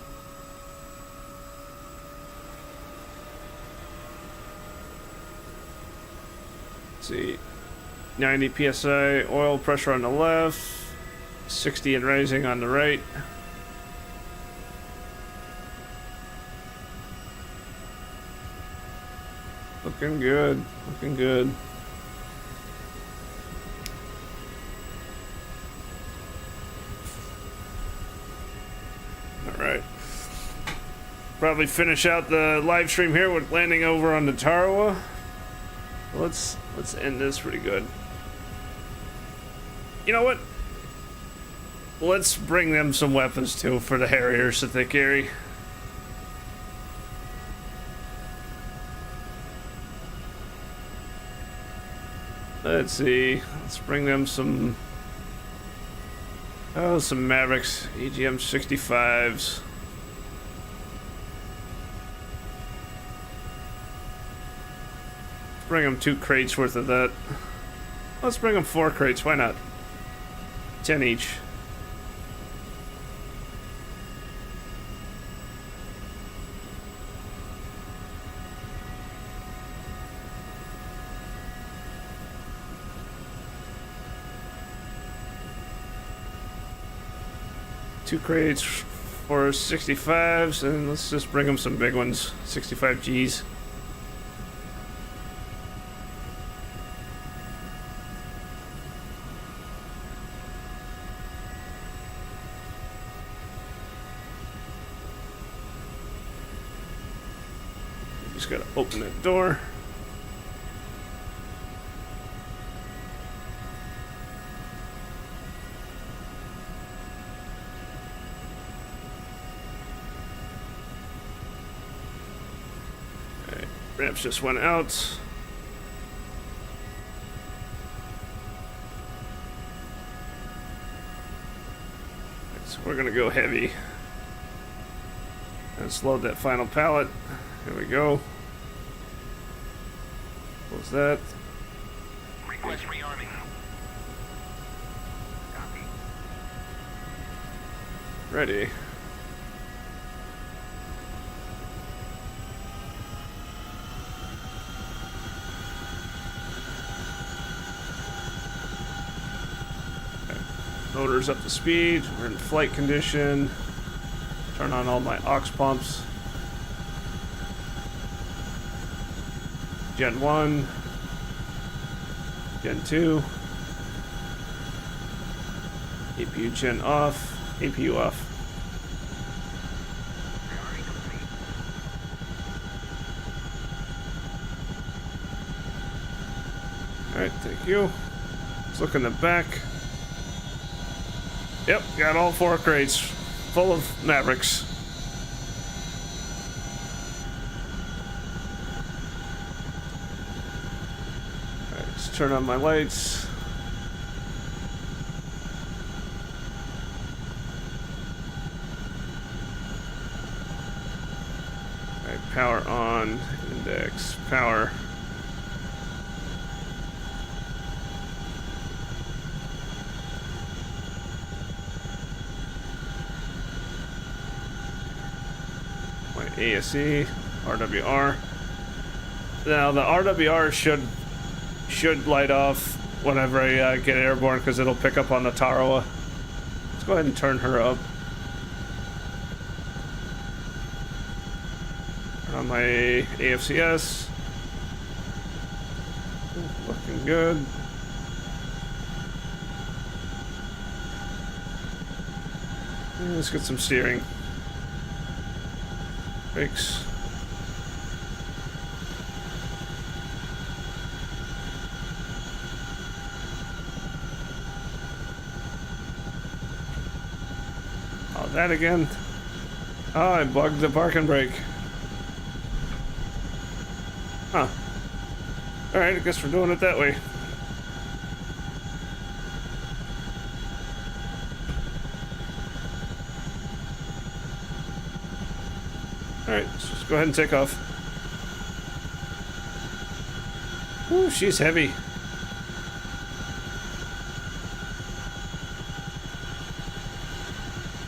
[SPEAKER 1] Let's see, 90 psi oil pressure on the left, 60 and rising on the right. Looking good, looking good. Alright. Probably finish out the live stream here with landing over on the Tarawa. Let's end this pretty good. You know what? Let's bring them some weapons too for the Harriers that they carry. Let's see. Let's bring them some. Oh, some Mavericks, AGM 65s. Let's bring them 2 crates worth of that. Let's bring them 4 crates, why not? 10 each. Two crates for 65s, and let's just bring them some big ones, 65 Gs. Just gotta open that door. Ramps just went out. So we're gonna go heavy. Let's load that final pallet. Here we go. Close that.
[SPEAKER 2] Request rearming. Copy.
[SPEAKER 1] Ready. Motor's up to speed. We're in flight condition. Turn on all my aux pumps. Gen 1. Gen 2. APU gen off. APU off. Alright, thank you. Let's look in the back. Yep, got all 4 crates full of Mavericks. Alright, let's turn on my lights. Alright, power on, index, power. ASE, RWR. Now the RWR should light off whenever I get airborne because it'll pick up on the Tarawa. Let's go ahead and turn her up. Turn on my AFCS. Looking good. Let's get some steering. Brakes. Oh, that again. Oh, I bugged the parking brake. Huh. Alright, I guess we're doing it that way. Alright, let's just go ahead and take off. Ooh, she's heavy.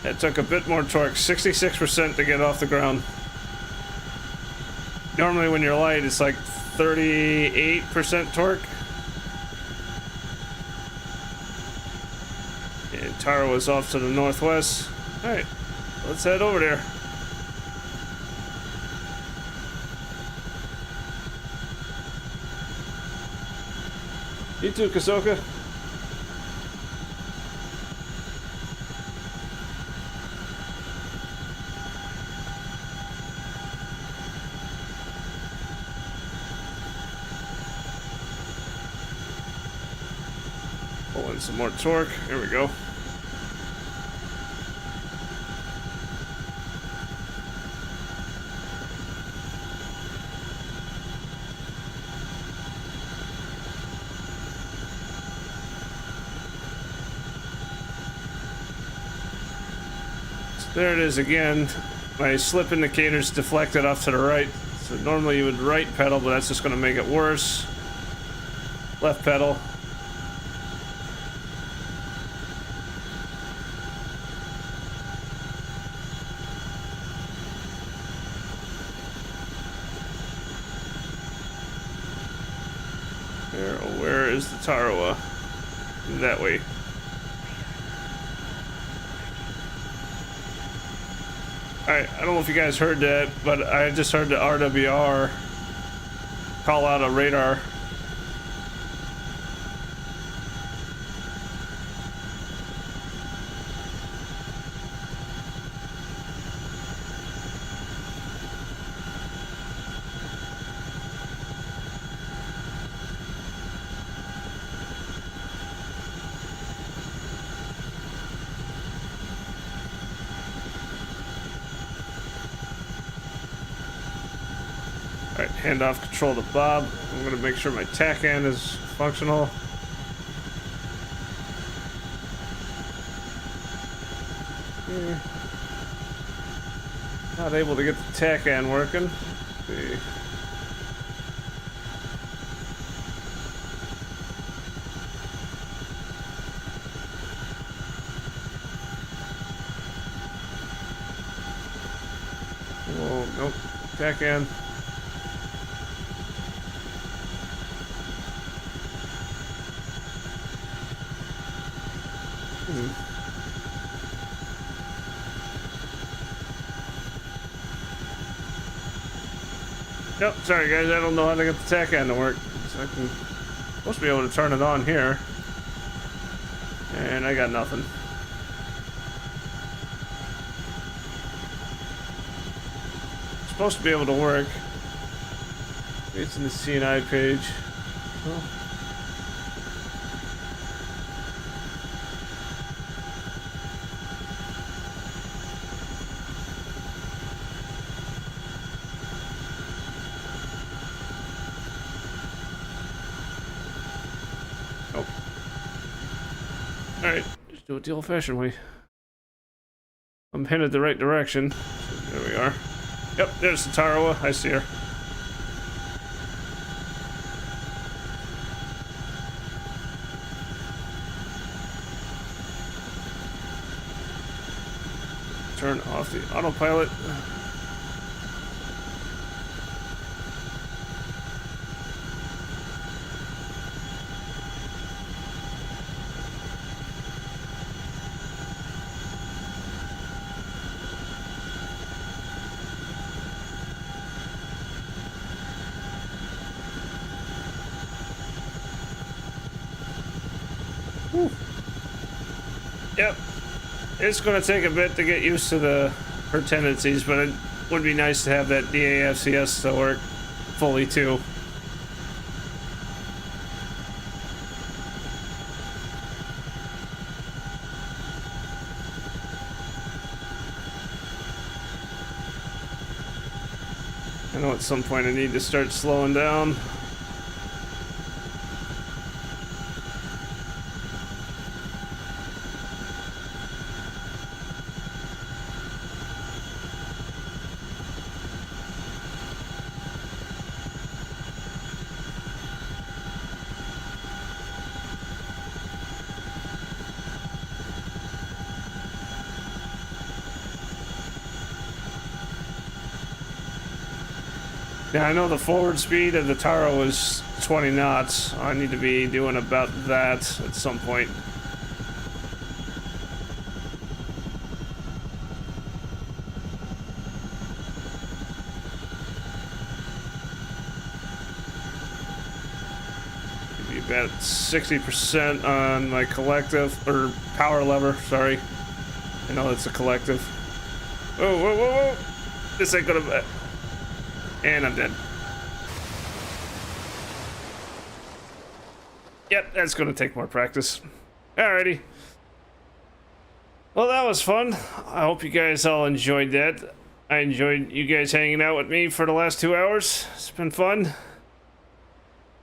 [SPEAKER 1] That took a bit more torque, 66% to get off the ground. Normally when you're light, it's like 38% torque. And Tara was off to the northwest. Alright, let's head over there. You too, Kasoka. Pull in some more torque. Here we go. There it is again. My slip indicator's deflected off to the right. So normally you would right pedal, but that's just going to make it worse. Left pedal. Where is the Tarawa? That way. Alright, I don't know if you guys heard that, but I just heard the RWR call out a radar. Alright, hand off control to Bob. I'm gonna make sure my tack end is functional. Not able to get the tack end working. Let's see. Oh, nope. Tack end. Nope, sorry guys, I don't know how to get the tack end to work. So I can supposed to be able to turn it on here. And I got nothing. Supposed to be able to work. It's in the CNI page. Oh. Alright, just do it the old-fashioned way. I'm headed the right direction. There we are. Yep, there's the Tarawa. I see her. Turn off the autopilot. Yep. it's going to take a bit to get used to her tendencies, but it would be nice to have that DCS to work fully too. I know at some point I need to start slowing down. Yeah, I know the forward speed of the Taro is 20 knots. I need to be doing about that at some point. Maybe about 60% on my collective, or power lever, sorry. I know it's a collective. Whoa, whoa, whoa, whoa! This ain't gonna be... And I'm dead. Yep, that's gonna take more practice. Alrighty. Well, that was fun. I hope you guys all enjoyed that. I enjoyed you guys hanging out with me for the last 2 hours. It's been fun.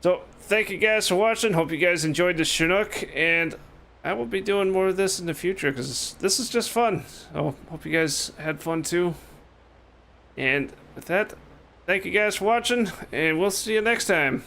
[SPEAKER 1] So, thank you guys for watching. Hope you guys enjoyed this Chinook, and I will be doing more of this in the future because this is just fun. So, hope you guys had fun too. And with that, thank you guys for watching, and we'll see you next time.